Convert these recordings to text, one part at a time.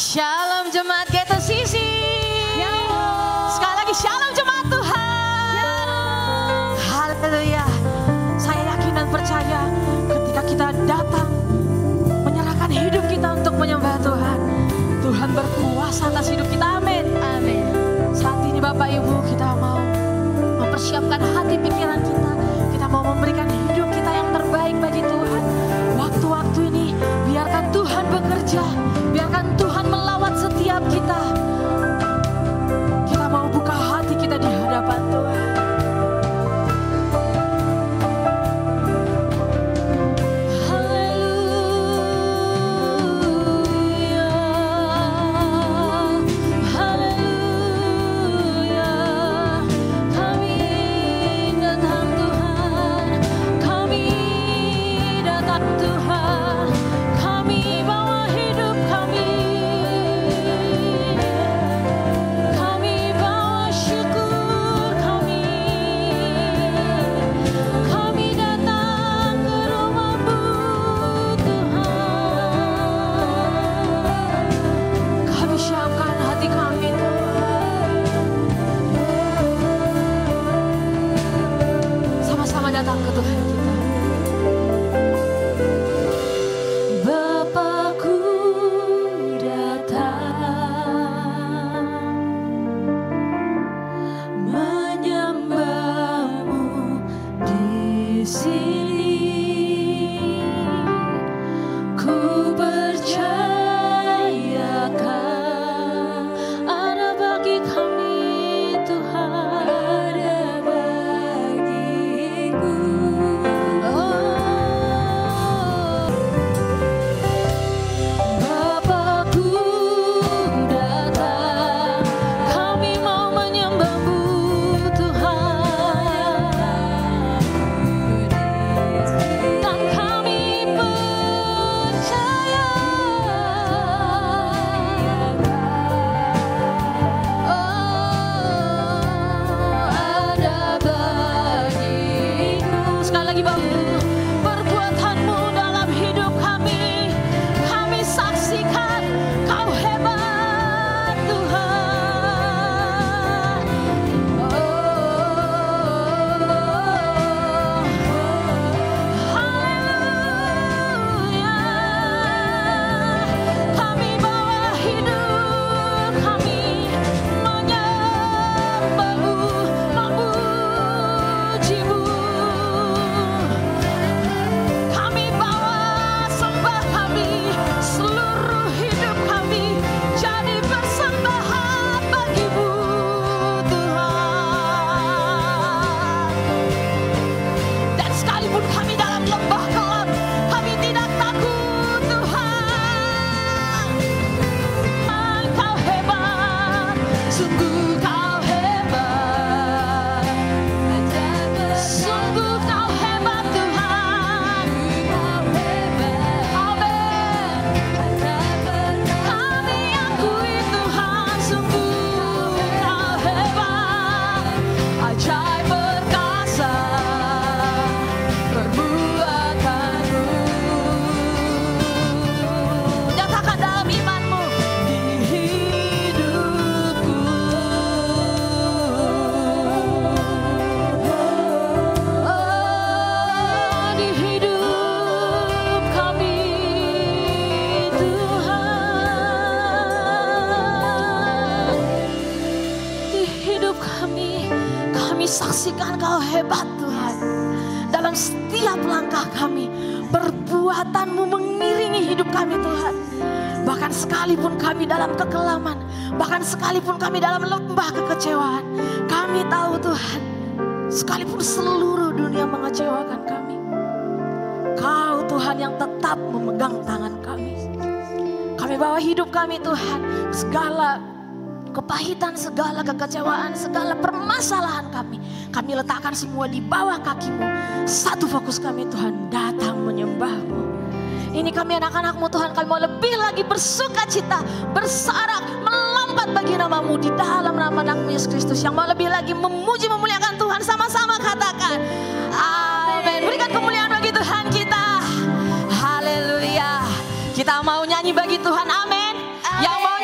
Shalom jemaat Geta Sisi. Sekali lagi shalom jemaat Tuhan. Haleluya. Saya yakin dan percaya ketika kita datang menyerahkan hidup kita untuk menyembah Tuhan, Tuhan berkuasa atas hidup kita. Amin. Amin. Saat ini Bapak Ibu, kita mau mempersiapkan hati pikiran kita. Kita mau memberikan hidup kita yang terbaik bagi Tuhan. Waktu-waktu ini biarkan Tuhan bekerja. Biarkan Tuhan melawat setiap kita. Kita mau buka hati kita di hadapan Tuhan. Saksikan Kau hebat Tuhan. Dalam setiap langkah kami, perbuatan-Mu mengiringi hidup kami Tuhan. Bahkan sekalipun kami dalam kekelaman, bahkan sekalipun kami dalam lembah kekecewaan, kami tahu Tuhan, sekalipun seluruh dunia mengecewakan kami, Kau Tuhan yang tetap memegang tangan kami. Kami bawa hidup kami Tuhan, segala kepahitan, segala kekecewaan, segala permasalahan kami letakkan semua di bawah kaki-Mu. Satu fokus kami Tuhan, datang menyembah-Mu. Ini kami anak-anak-Mu Tuhan, kami mau lebih lagi bersuka cita, bersorak, melompat bagi nama-Mu di dalam nama anak-Mu Yesus Kristus. Yang mau lebih lagi memuji, memuliakan Tuhan, sama-sama katakan amin. Berikan kemuliaan bagi Tuhan kita. Haleluya. Kita mau nyanyi bagi Tuhan, amin. Yang mau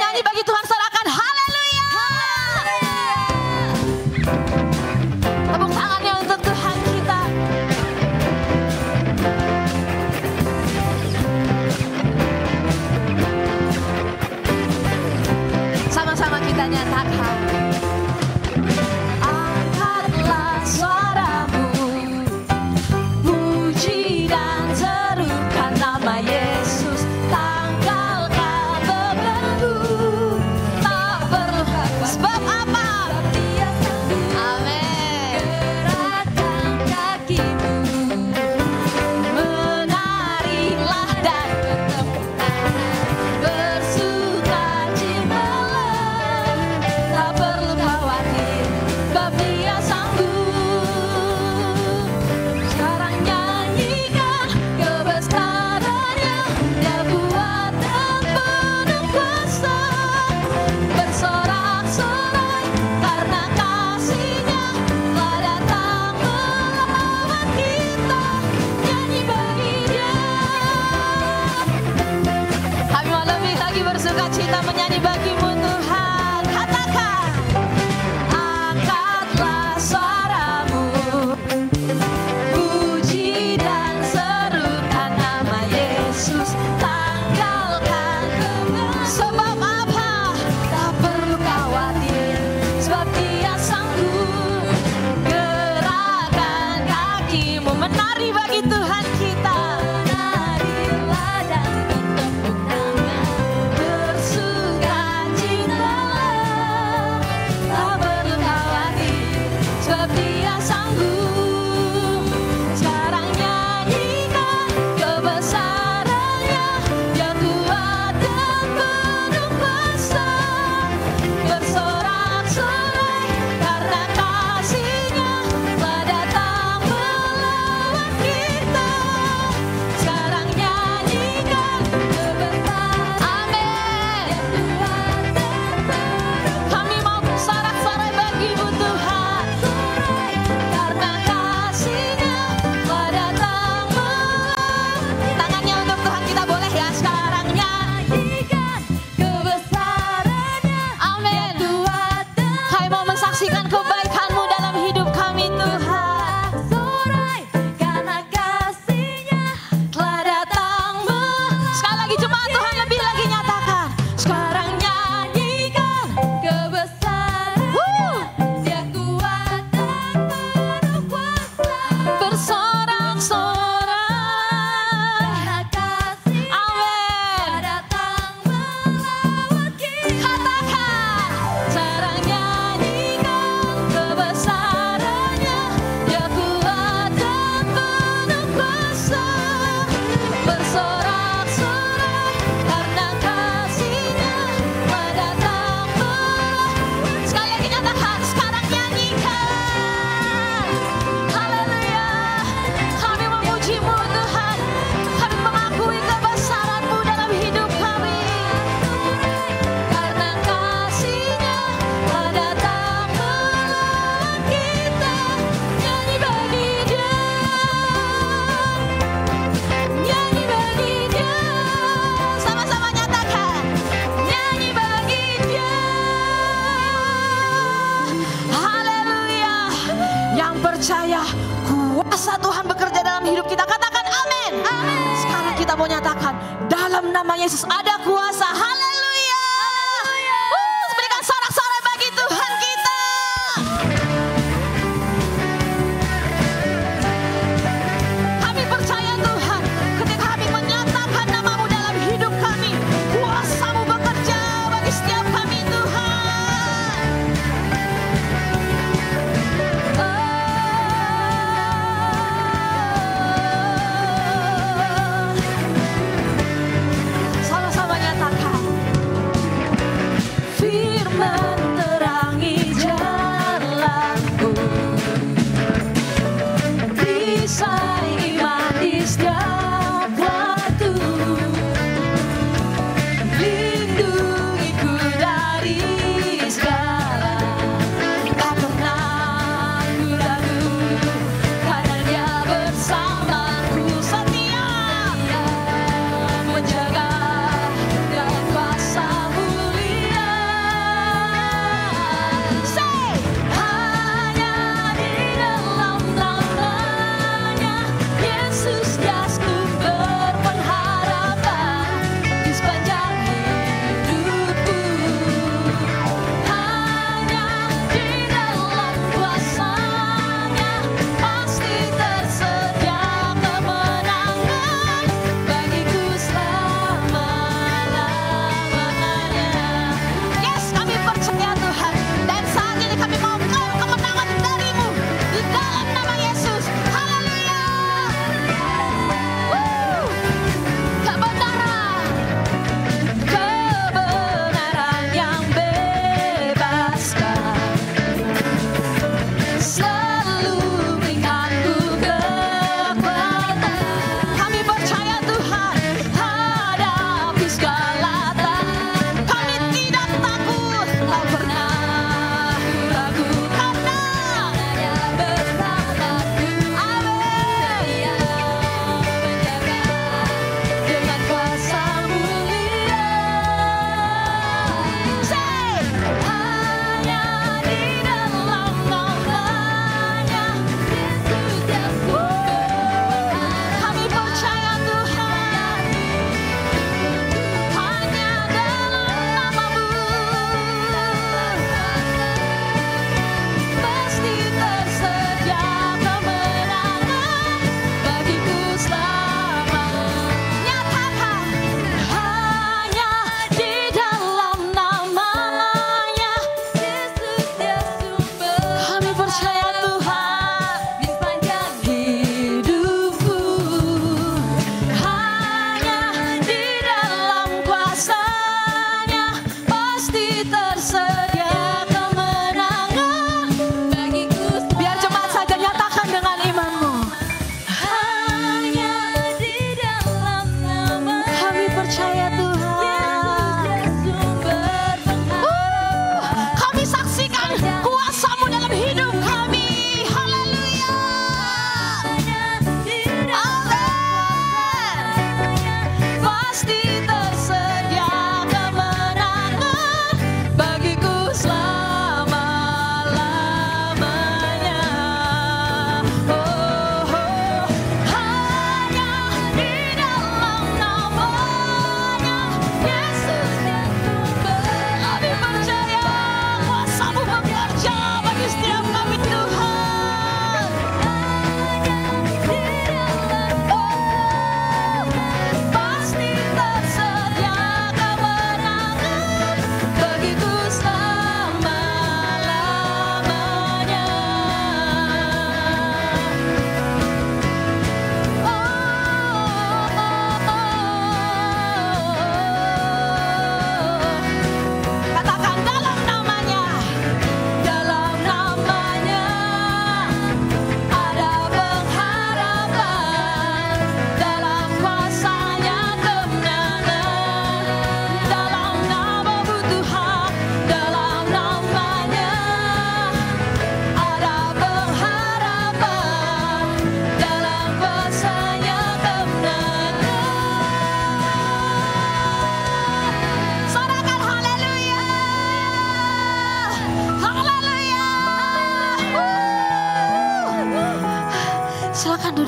bagi Tuhan kita. Menarilah dan bertepuk tangan, bersukacitalah, tak perlu khawatir, sebab Dia sanggup. Sekarang nyanyikan kebesarannya, Dia kuat dan penuh kuasa. Bersorak-sorai karena kasih-Nya telah datang melawan kita. Sekarang nyanyikan kebesaran. Amin. Kami mau sorak-sorai bagi-Mu Tuhan, karena kasih-Nya telah datang melawan. Tangannya untuk Tuhan kita boleh ya. Sekarang nyanyikan kebesarannya. Amin. Kami mau mensaksikan kebaikan-Mu dalam hidup kami Tuhan. Sorai karena kasih-Nya telah datang. Sekali lagi jemaat Tuhan lebih lagi nyatakan. Sekarang nyanyikan kebesaran. Dia kuat dan penuh kuasa. Bersorak-sorai karena kasih-Nya telah datang melawan kita. Katakan. Sekarang nyanyikan kebesarannya. Dia kuat dan penuh kuasa. Bersorak-sorai karena kasih-Nya telah datang melawan. Sekali lagi nyatakan. Sekarang nyanyikan. Haleluya. Kami memuji-Mu Tuhan. Kami mengakui kebesaran-Mu dalam hidup kami. Karena kasih-Nya telah datang melawan kita. Nyanyi bagi Dia. Nyanyi bagi Dia. Sama-sama nyatakan. Nyanyi bagi Dia. Haleluya. Yang percaya kuasa Tuhan bekerja dalam hidup kita, katakan amin. Sekarang kita mau nyatakan dalam nama Yesus ada kuasa. Haleluya. Berikan sorak-sorai bagi Tuhan kita. Kami percaya Tuhan, ketika kami menyatakan nama-Mu dalam hidup kami, kuasa-Mu bekerja bagi setiap kami Tuhan. Sama-sama nyatakan. Firman terangi jalanku, perisai iman di setiap waktu, lindungiku dari segala, tak pernah ku ragu, karena Dia bersamaku setia menjaga dalam kuasa mulia. Say, hanya di dalam namanya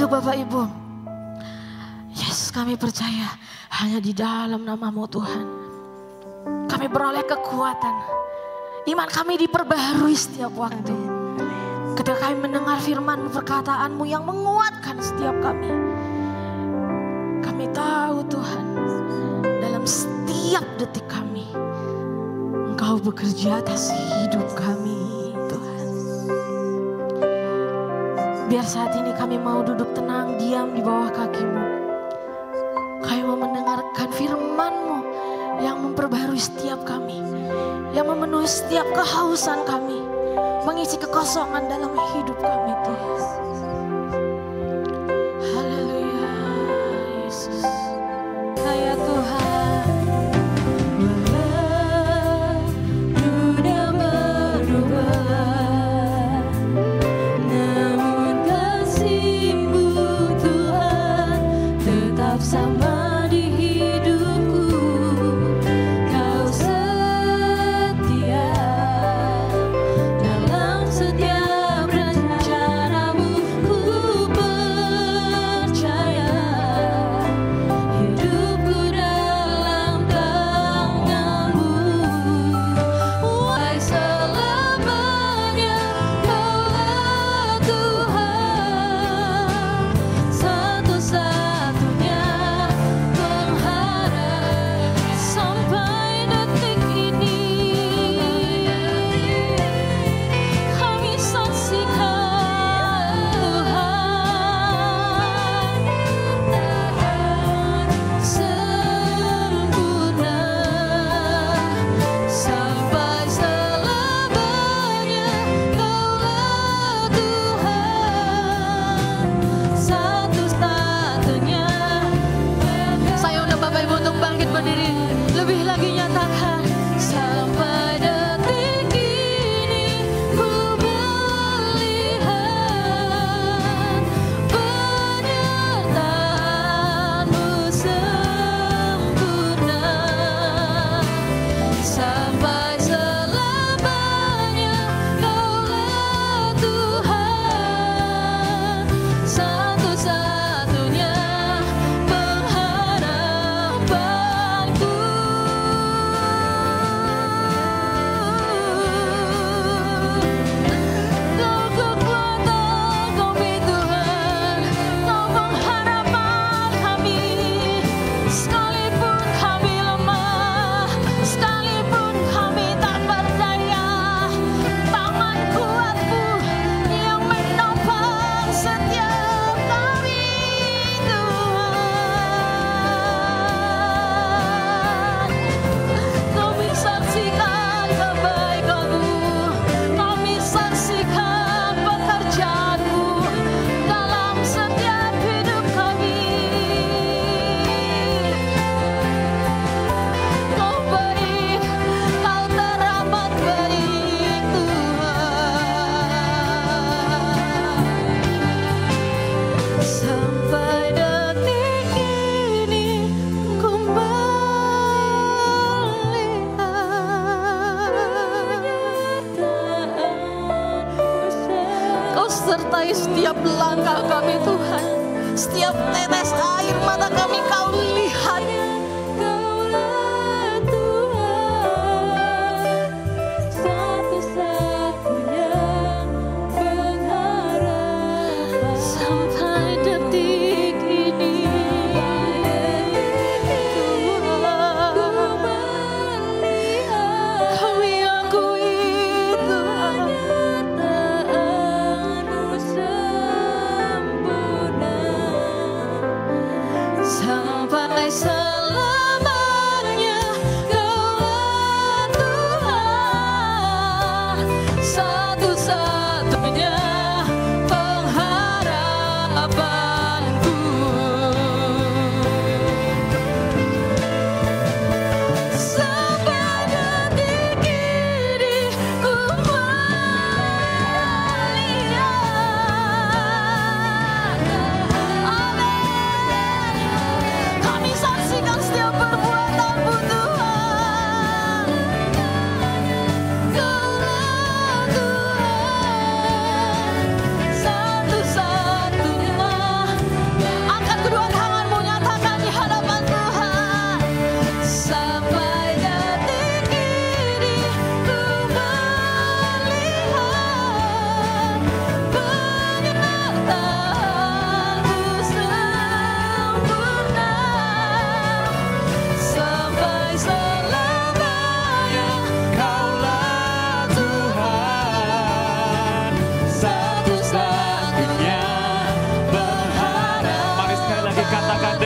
Lalu Bapak Ibu, yes, kami percaya hanya di dalam nama-Mu Tuhan kami beroleh kekuatan. Iman kami diperbaharui setiap waktu. Ketika kami mendengar firman-Mu, perkataan-Mu yang menguatkan setiap kami. Kami tahu Tuhan, dalam setiap detik kami, Engkau bekerja atas hidup kami Tuhan. Biar saat ini kami mau duduk tenang, diam di bawah kaki-Mu. Kami mau mendengarkan firman-Mu yang memperbaharui setiap kami, yang memenuhi setiap kehausan kami, mengisi kekosongan dalam hidup kami Tuhan. Haleluya Yesus. Kaya Tuhan, walau dunia berubah, namun kasih-Mu Tuhan tetap sama di hidupku. Kau setia dalam setiap rencana-Mu, ku percaya hidupku dalam tangan-Mu. Wahai selamanya Kaulah Tuhan, satu-satunya pengharap sampai detik ini. Kami saksikan Tuhan sempurna sampai selamanya. Kaulah Tuhan, satu-satunya. Saya undang Bapak Ibu untuk bangkit berdiri, lebih lagi nyatakan sampai detik ini ku melihat penyertaan-Mu sempurna sampai selamanya. Kaulah Tuhan, satu-satunya pengharapanku. Kau kekuatan kami Tuhan, Kau pengharapan kami. Sekalipun kami lemah, sekalipun kami tak berdaya, tangan kuat-Mu yang menopang setiap kami Tuhan. Kami saksikan kebaikan-Mu, kami saksikan pekerjaan-Mu dalam setiap hidup kami. Kau baik, Kau teramat baik Tuhan. Sampai detik ini ku melihat. Kau sertai setiap langkah kami Tuhan, setiap tetes air mata kami Kau lihat. Kaulah Tuhan, satu-satunya pengharapan sampai detik ini. Tuhan, kami akui Tuhan, penyertaan-Mu sempurna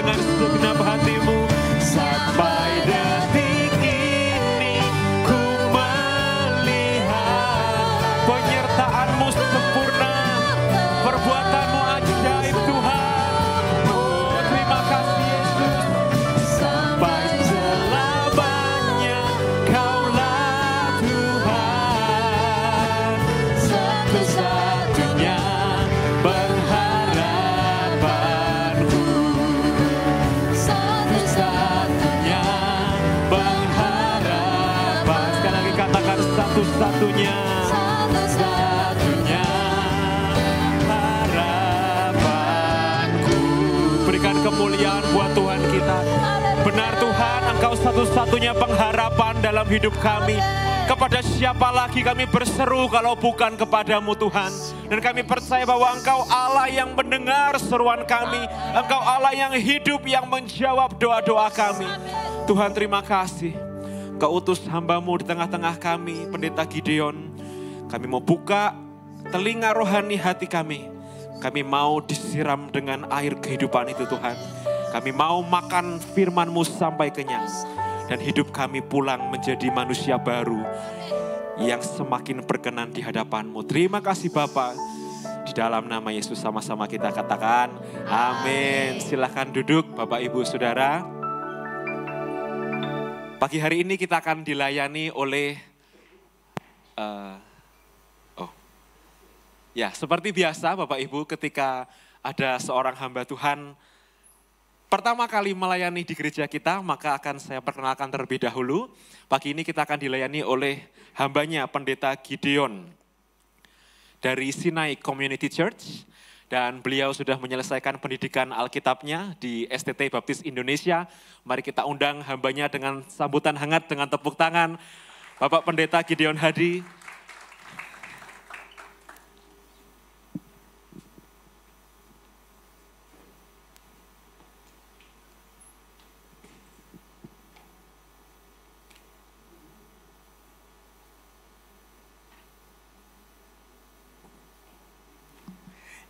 dengan segenap hatimu. Sampai detik ini ku melihat penyertaan-Mu sempurna, perbuatan-Mu ajaib Tuhan. Oh, terima kasih Yesus. Sampai selamanya Kaulah Tuhan, satu-satunya pengharapanku, satu-satunya pengharapan. Sekali lagi katakan satu-satunya, satu-satunya harapanku. Berikan kemuliaan buat Tuhan kita. Benar Tuhan, Engkau satu-satunya pengharapan dalam hidup kami. Kepada siapa lagi kami berseru kalau bukan kepadamu Tuhan. Dan kami percaya bahwa Engkau Allah yang mendengar seruan kami. Engkau Allah yang hidup, yang menjawab doa-doa kami. Tuhan terima kasih. Engkau utus hamba-Mu di tengah-tengah kami, Pendeta Gideon. Kami mau buka telinga rohani hati kami. Kami mau disiram dengan air kehidupan itu Tuhan. Kami mau makan firman-Mu sampai kenyang. Dan hidup kami pulang menjadi manusia baru yang semakin berkenan di hadapan-Mu. Terima kasih Bapa. Di dalam nama Yesus sama-sama kita katakan amin. Silahkan duduk Bapak Ibu Saudara. Pagi hari ini kita akan dilayani oleh seperti biasa Bapak Ibu, ketika ada seorang hamba Tuhan pertama kali melayani di gereja kita, maka akan saya perkenalkan terlebih dahulu. Pagi ini kita akan dilayani oleh hambanya Pendeta Gideon dari Sinai Community Church. Dan beliau sudah menyelesaikan pendidikan Alkitabnya di STT Baptis Indonesia. Mari kita undang hambanya dengan sambutan hangat, dengan tepuk tangan. Bapak Pendeta Gideon Hadi.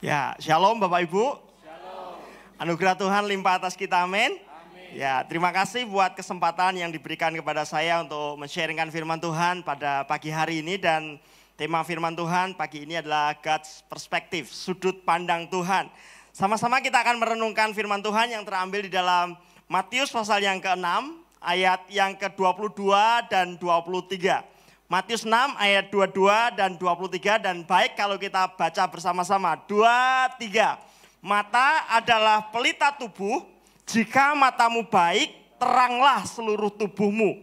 Ya, shalom Bapak Ibu. Shalom. Anugerah Tuhan limpah atas kita, amin. Ya, terima kasih buat kesempatan yang diberikan kepada saya untuk men-sharingkan firman Tuhan pada pagi hari ini. Dan tema firman Tuhan pagi ini adalah God's Perspective, sudut pandang Tuhan. Sama-sama kita akan merenungkan firman Tuhan yang terambil di dalam Matius pasal yang ke-6, ayat yang ke-22 dan 23. Matius 6 ayat 22 dan 23, dan baik kalau kita baca bersama-sama. 2, 3. Mata adalah pelita tubuh, jika matamu baik, teranglah seluruh tubuhmu.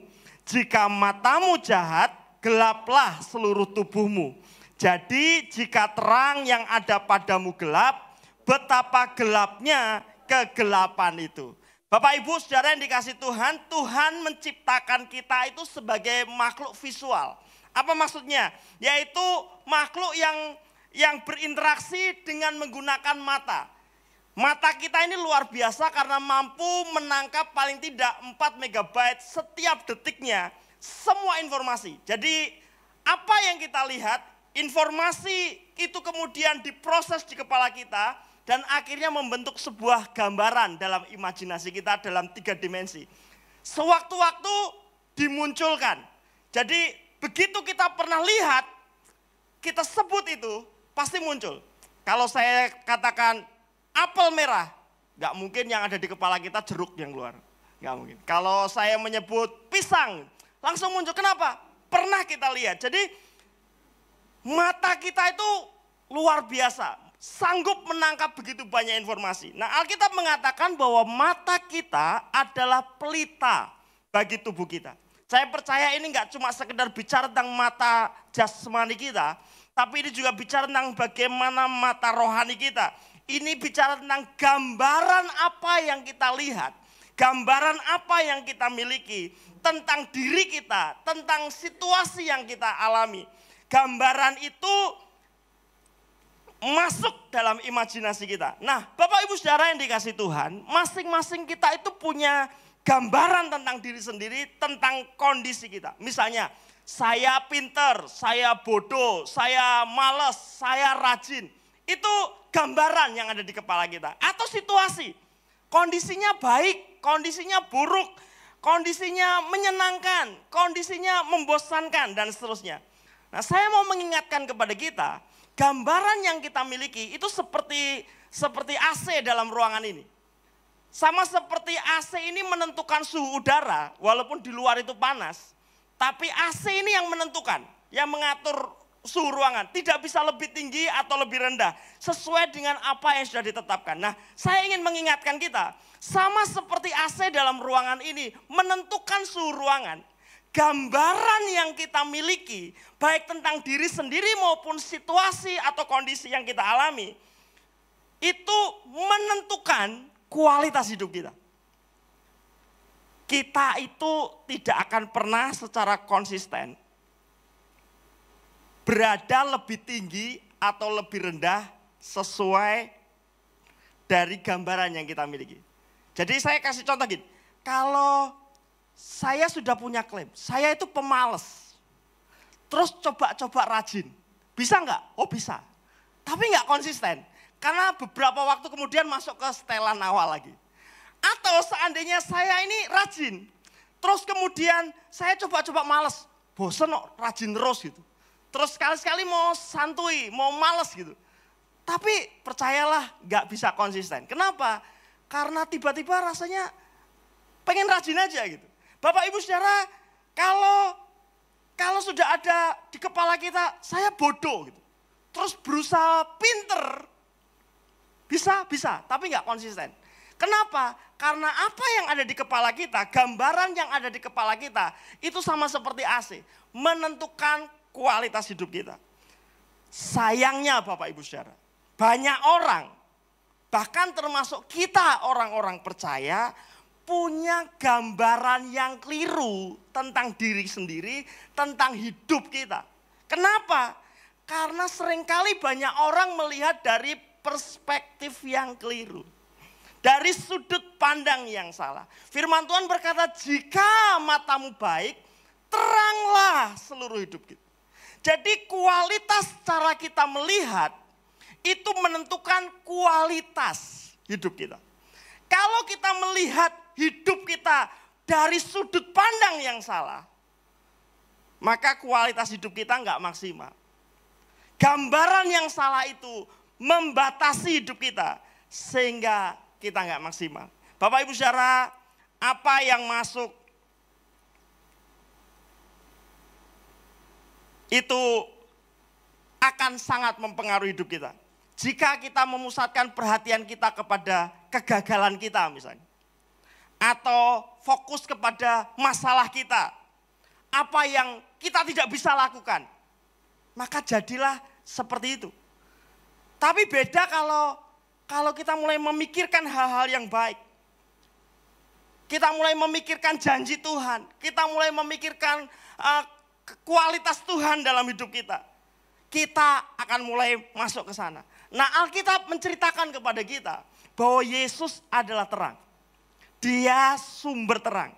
Jika matamu jahat, gelaplah seluruh tubuhmu. Jadi jika terang yang ada padamu gelap, betapa gelapnya kegelapan itu. Bapak Ibu Saudara yang dikasih Tuhan, Tuhan menciptakan kita itu sebagai makhluk visual. Apa maksudnya? Yaitu makhluk yang berinteraksi dengan menggunakan mata. Mata kita ini luar biasa karena mampu menangkap paling tidak 4 megabyte setiap detiknya semua informasi. Jadi apa yang kita lihat, informasi itu kemudian diproses di kepala kita, dan akhirnya membentuk sebuah gambaran dalam imajinasi kita dalam 3 dimensi. Sewaktu-waktu dimunculkan. Jadi begitu kita pernah lihat, kita sebut itu, pasti muncul. Kalau saya katakan apel merah, gak mungkin yang ada di kepala kita jeruk yang keluar. Gak mungkin. Kalau saya menyebut pisang, langsung muncul. Kenapa? Pernah kita lihat. Jadi mata kita itu luar biasa. Sanggup menangkap begitu banyak informasi. Nah, Alkitab mengatakan bahwa mata kita adalah pelita bagi tubuh kita. Saya percaya ini enggak cuma sekedar bicara tentang mata jasmani kita, tapi ini juga bicara tentang bagaimana mata rohani kita. Ini bicara tentang gambaran apa yang kita lihat, gambaran apa yang kita miliki, tentang diri kita, tentang situasi yang kita alami. Gambaran itu masuk dalam imajinasi kita. Nah, Bapak Ibu Saudara yang dikasih Tuhan, masing-masing kita itu punya gambaran tentang diri sendiri, tentang kondisi kita. Misalnya, saya pinter, saya bodoh, saya malas, saya rajin. Itu gambaran yang ada di kepala kita. Atau situasi, kondisinya baik, kondisinya buruk, kondisinya menyenangkan, kondisinya membosankan, dan seterusnya. Nah, saya mau mengingatkan kepada kita, gambaran yang kita miliki itu seperti AC dalam ruangan ini. Sama seperti AC ini menentukan suhu udara, walaupun di luar itu panas, tapi AC ini yang menentukan, yang mengatur suhu ruangan. Tidak bisa lebih tinggi atau lebih rendah, sesuai dengan apa yang sudah ditetapkan. Nah, saya ingin mengingatkan kita, sama seperti AC dalam ruangan ini menentukan suhu ruangan. Gambaran yang kita miliki, baik tentang diri sendiri maupun situasi atau kondisi yang kita alami, itu menentukan kualitas hidup kita. Kita itu tidak akan pernah secara konsisten berada lebih tinggi atau lebih rendah sesuai dari gambaran yang kita miliki. Jadi saya kasih contoh gini, kalau saya sudah punya klaim, saya itu pemalas, terus coba-coba rajin, bisa nggak? Oh bisa, tapi nggak konsisten, karena beberapa waktu kemudian masuk ke setelan awal lagi. Atau seandainya saya ini rajin, terus kemudian saya coba-coba males, bosen kok rajin terus gitu. Terus sekali-sekali mau santuy, mau males gitu. Tapi percayalah nggak bisa konsisten. Kenapa? Karena tiba-tiba rasanya pengen rajin aja gitu. Bapak Ibu Saudara, kalau sudah ada di kepala kita, saya bodoh gitu. Terus berusaha pinter, bisa, tapi nggak konsisten. Kenapa? Karena apa yang ada di kepala kita, gambaran yang ada di kepala kita, itu sama seperti AC, menentukan kualitas hidup kita. Sayangnya Bapak Ibu Saudara, banyak orang, bahkan termasuk kita orang-orang percaya, punya gambaran yang keliru tentang diri sendiri, tentang hidup kita. Kenapa? Karena seringkali banyak orang melihat dari perspektif yang keliru. Dari sudut pandang yang salah. Firman Tuhan berkata, jika matamu baik, teranglah seluruh hidup kita. Jadi kualitas cara kita melihat, itu menentukan kualitas hidup kita. Kalau kita melihat hidup kita dari sudut pandang yang salah, maka kualitas hidup kita nggak maksimal. Gambaran yang salah itu membatasi hidup kita, sehingga kita nggak maksimal. Bapak Ibu Saudara, apa yang masuk itu akan sangat mempengaruhi hidup kita. Jika kita memusatkan perhatian kita kepada kegagalan kita misalnya, atau fokus kepada masalah kita, apa yang kita tidak bisa lakukan, maka jadilah seperti itu. Tapi beda kalau kita mulai memikirkan hal-hal yang baik. Kita mulai memikirkan janji Tuhan, kita mulai memikirkan kualitas Tuhan dalam hidup kita. Kita akan mulai masuk ke sana. Nah, Alkitab menceritakan kepada kita bahwa Yesus adalah terang. Dia sumber terang.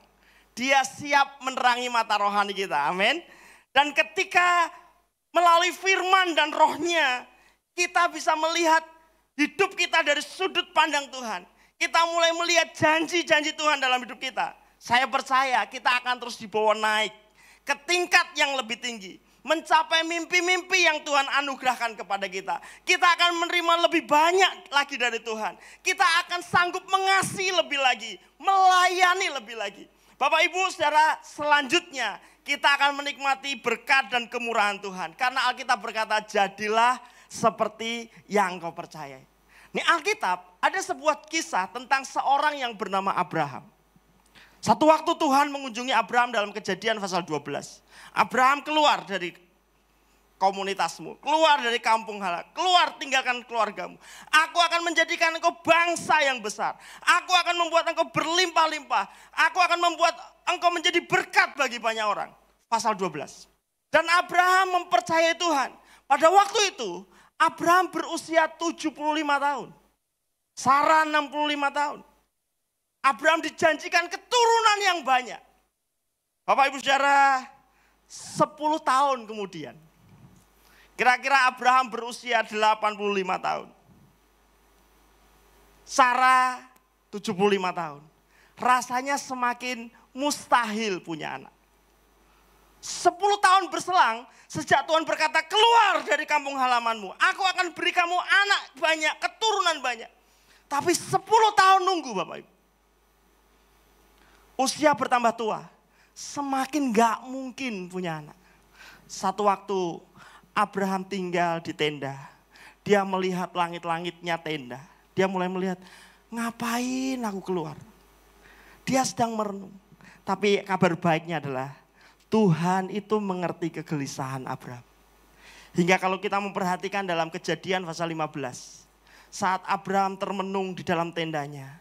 Dia siap menerangi mata rohani kita. Amin. Dan ketika melalui firman dan rohnya, kita bisa melihat hidup kita dari sudut pandang Tuhan. Kita mulai melihat janji-janji Tuhan dalam hidup kita. Saya percaya kita akan terus dibawa naik ke tingkat yang lebih tinggi. Mencapai mimpi-mimpi yang Tuhan anugerahkan kepada kita. Kita akan menerima lebih banyak lagi dari Tuhan. Kita akan sanggup mengasihi lebih lagi. Melayani lebih lagi. Bapak Ibu Saudara, selanjutnya kita akan menikmati berkat dan kemurahan Tuhan. Karena Alkitab berkata, jadilah seperti yang kau percayai. Ini Alkitab ada sebuah kisah tentang seorang yang bernama Abraham. Satu waktu Tuhan mengunjungi Abraham dalam Kejadian pasal 12. Abraham keluar dari komunitasmu, keluar dari kampung halaman, keluar tinggalkan keluargamu. Aku akan menjadikan engkau bangsa yang besar. Aku akan membuat engkau berlimpah-limpah. Aku akan membuat engkau menjadi berkat bagi banyak orang. Pasal 12. Dan Abraham mempercayai Tuhan. Pada waktu itu Abraham berusia 75 tahun. Sarah 65 tahun. Abraham dijanjikan keturunan yang banyak. Bapak Ibu Saudara, 10 tahun kemudian, kira-kira Abraham berusia 85 tahun. Sarah 75 tahun. Rasanya semakin mustahil punya anak. 10 tahun berselang, sejak Tuhan berkata, keluar dari kampung halamanmu. Aku akan beri kamu anak banyak, keturunan banyak. Tapi 10 tahun nunggu Bapak Ibu. Usia bertambah tua, semakin gak mungkin punya anak. Satu waktu Abraham tinggal di tenda. Dia melihat langit-langitnya tenda. Dia mulai melihat, ngapain aku keluar? Dia sedang merenung. Tapi kabar baiknya adalah Tuhan itu mengerti kegelisahan Abraham. Hingga kalau kita memperhatikan dalam Kejadian pasal 15. Saat Abraham termenung di dalam tendanya,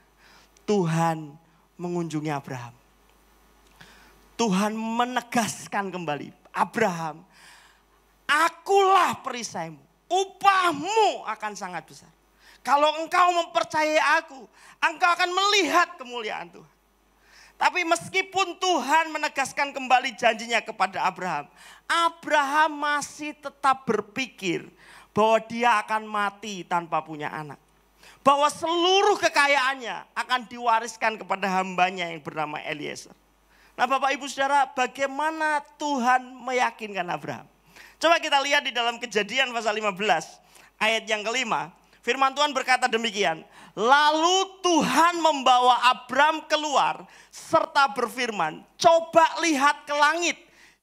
Tuhan mengunjungi Abraham. Tuhan menegaskan kembali, Abraham, akulah perisaimu, upahmu akan sangat besar. Kalau engkau mempercayai aku, engkau akan melihat kemuliaan Tuhan. Tapi meskipun Tuhan menegaskan kembali janjinya kepada Abraham, Abraham masih tetap berpikir bahwa dia akan mati tanpa punya anak. Bahwa seluruh kekayaannya akan diwariskan kepada hambanya yang bernama Eliezer. Nah Bapak Ibu Saudara, bagaimana Tuhan meyakinkan Abraham? Coba kita lihat di dalam Kejadian pasal 15 ayat yang kelima. Firman Tuhan berkata demikian. Lalu Tuhan membawa Abraham keluar serta berfirman, coba lihat ke langit,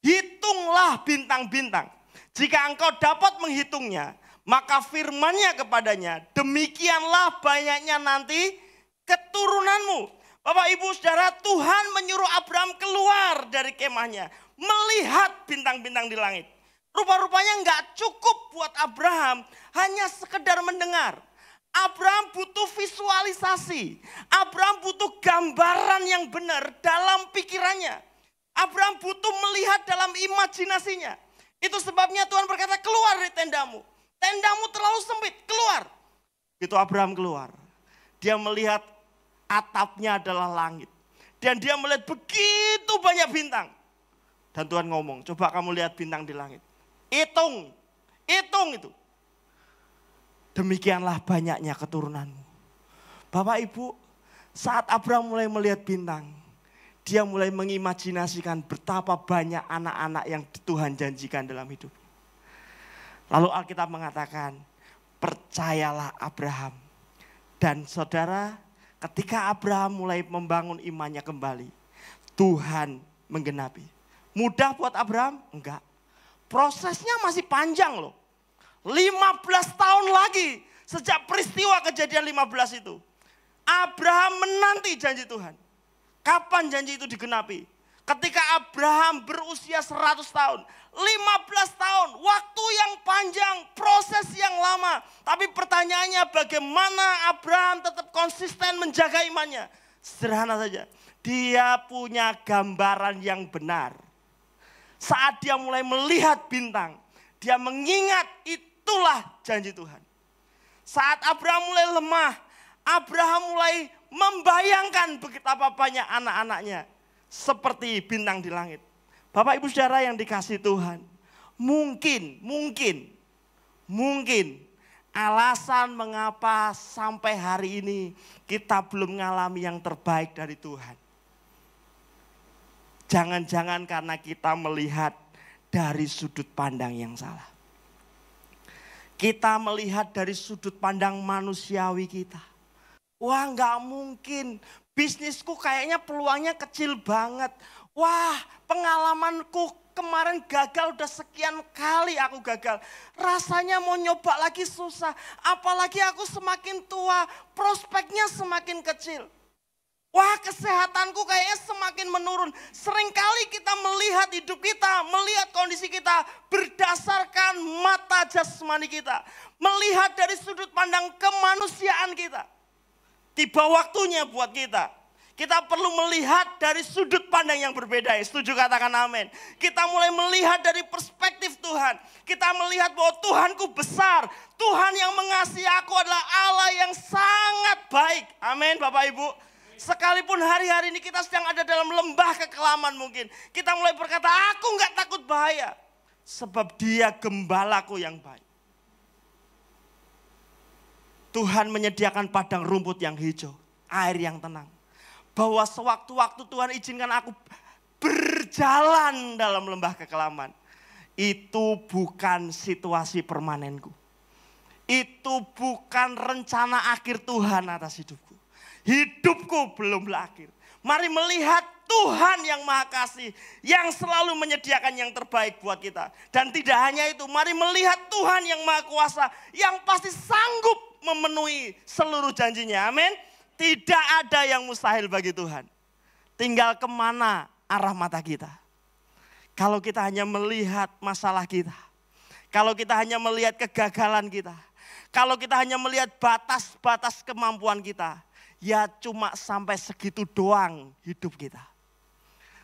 hitunglah bintang-bintang. Jika engkau dapat menghitungnya, maka firman-Nya kepadanya, demikianlah banyaknya nanti keturunanmu. Bapak Ibu Saudara, Tuhan menyuruh Abraham keluar dari kemahnya, melihat bintang-bintang di langit. Rupa-rupanya enggak cukup buat Abraham hanya sekedar mendengar. Abraham butuh visualisasi. Abraham butuh gambaran yang benar dalam pikirannya. Abraham butuh melihat dalam imajinasinya. Itu sebabnya Tuhan berkata, keluar dari tendamu. Tendamu terlalu sempit, keluar. Begitu Abraham keluar, dia melihat atapnya adalah langit. Dan dia melihat begitu banyak bintang. Dan Tuhan ngomong, coba kamu lihat bintang di langit. Hitung itu. Demikianlah banyaknya keturunanmu. Bapak Ibu, saat Abraham mulai melihat bintang, dia mulai mengimajinasikan betapa banyak anak-anak yang Tuhan janjikan dalam hidup. Lalu Alkitab mengatakan, percayalah Abraham. Dan saudara, ketika Abraham mulai membangun imannya kembali, Tuhan menggenapi. Mudah buat Abraham? Enggak. Prosesnya masih panjang loh. 15 tahun lagi sejak peristiwa Kejadian 15 itu. Abraham menanti janji Tuhan. Kapan janji itu digenapi? Ketika Abraham berusia 100 tahun. 15 tahun, waktu yang panjang, proses yang lama. Tapi pertanyaannya bagaimana Abraham tetap konsisten menjaga imannya? Sederhana saja, dia punya gambaran yang benar. Saat dia mulai melihat bintang, dia mengingat itulah janji Tuhan. Saat Abraham mulai lemah, Abraham mulai membayangkan betapa banyak anak-anaknya seperti bintang di langit. Bapak Ibu Saudara yang dikasihi Tuhan, mungkin alasan mengapa sampai hari ini kita belum mengalami yang terbaik dari Tuhan. Jangan-jangan karena kita melihat dari sudut pandang yang salah. Kita melihat dari sudut pandang manusiawi kita. Wah, nggak mungkin. Bisnisku kayaknya peluangnya kecil banget. Wah, pengalamanku kemarin gagal, udah sekian kali aku gagal. Rasanya mau nyoba lagi susah. Apalagi aku semakin tua, prospeknya semakin kecil. Wah, kesehatanku kayaknya semakin menurun. Seringkali kita melihat hidup kita, melihat kondisi kita berdasarkan mata jasmani kita. Melihat dari sudut pandang kemanusiaan kita. Tiba waktunya buat kita. Kita perlu melihat dari sudut pandang yang berbeda. Setuju, katakan amin. Kita mulai melihat dari perspektif Tuhan. Kita melihat bahwa Tuhanku besar. Tuhan yang mengasihi aku adalah Allah yang sangat baik. Amin Bapak Ibu. Sekalipun hari-hari ini kita sedang ada dalam lembah kekelaman mungkin. Kita mulai berkata, aku gak takut bahaya. Sebab Dia gembalaku yang baik. Tuhan menyediakan padang rumput yang hijau. air yang tenang. Bahwa sewaktu-waktu Tuhan izinkan aku berjalan dalam lembah kekelaman. Itu bukan situasi permanenku. Itu bukan rencana akhir Tuhan atas hidupku. Hidupku belum berakhir. Mari melihat Tuhan yang Maha Kasih, yang selalu menyediakan yang terbaik buat kita. Dan tidak hanya itu, mari melihat Tuhan yang Maha Kuasa, yang pasti sanggup memenuhi seluruh janjinya. Amin. Tidak ada yang mustahil bagi Tuhan. Tinggal kemana arah mata kita. Kalau kita hanya melihat masalah kita. Kalau kita hanya melihat kegagalan kita. Kalau kita hanya melihat batas-batas kemampuan kita. Ya cuma sampai segitu doang hidup kita.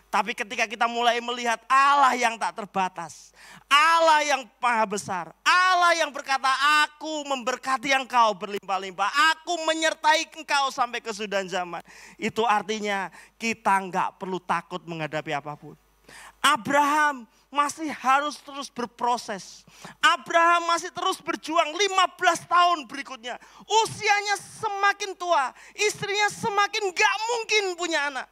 Tapi ketika kita mulai melihat Allah yang tak terbatas, Allah yang maha besar, Allah yang berkata, aku memberkati engkau berlimpah-limpah, aku menyertai engkau sampai kesudahan zaman. Itu artinya kita enggak perlu takut menghadapi apapun. Abraham masih harus terus berproses. Abraham masih terus berjuang 15 tahun berikutnya. Usianya semakin tua, istrinya semakin gak mungkin punya anak.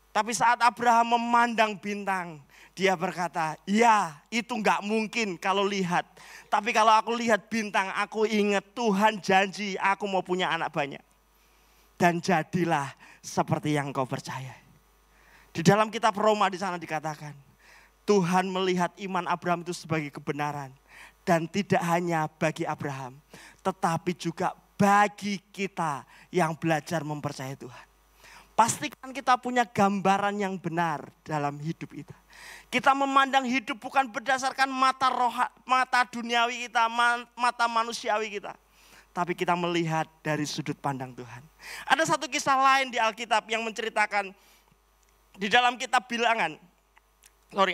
Tapi saat Abraham memandang bintang, dia berkata, ya itu gak mungkin kalau lihat. Tapi kalau aku lihat bintang, aku ingat Tuhan janji aku mau punya anak banyak. Dan jadilah seperti yang kau percaya. Di dalam kitab Roma di sana dikatakan, Tuhan melihat iman Abraham itu sebagai kebenaran. Dan tidak hanya bagi Abraham, tetapi juga bagi kita yang belajar mempercayai Tuhan. Pastikan kita punya gambaran yang benar dalam hidup kita. Kita memandang hidup bukan berdasarkan mata duniawi kita, mata manusiawi kita. Tapi kita melihat dari sudut pandang Tuhan. Ada satu kisah lain di Alkitab yang menceritakan di dalam kitab Bilangan.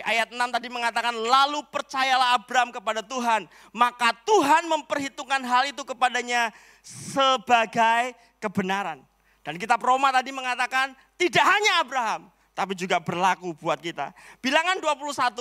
Ayat 6 tadi mengatakan, lalu percayalah Abraham kepada Tuhan. Maka Tuhan memperhitungkan hal itu kepadanya sebagai kebenaran. Dan kitab Roma tadi mengatakan tidak hanya Abraham, tapi juga berlaku buat kita. Bilangan 21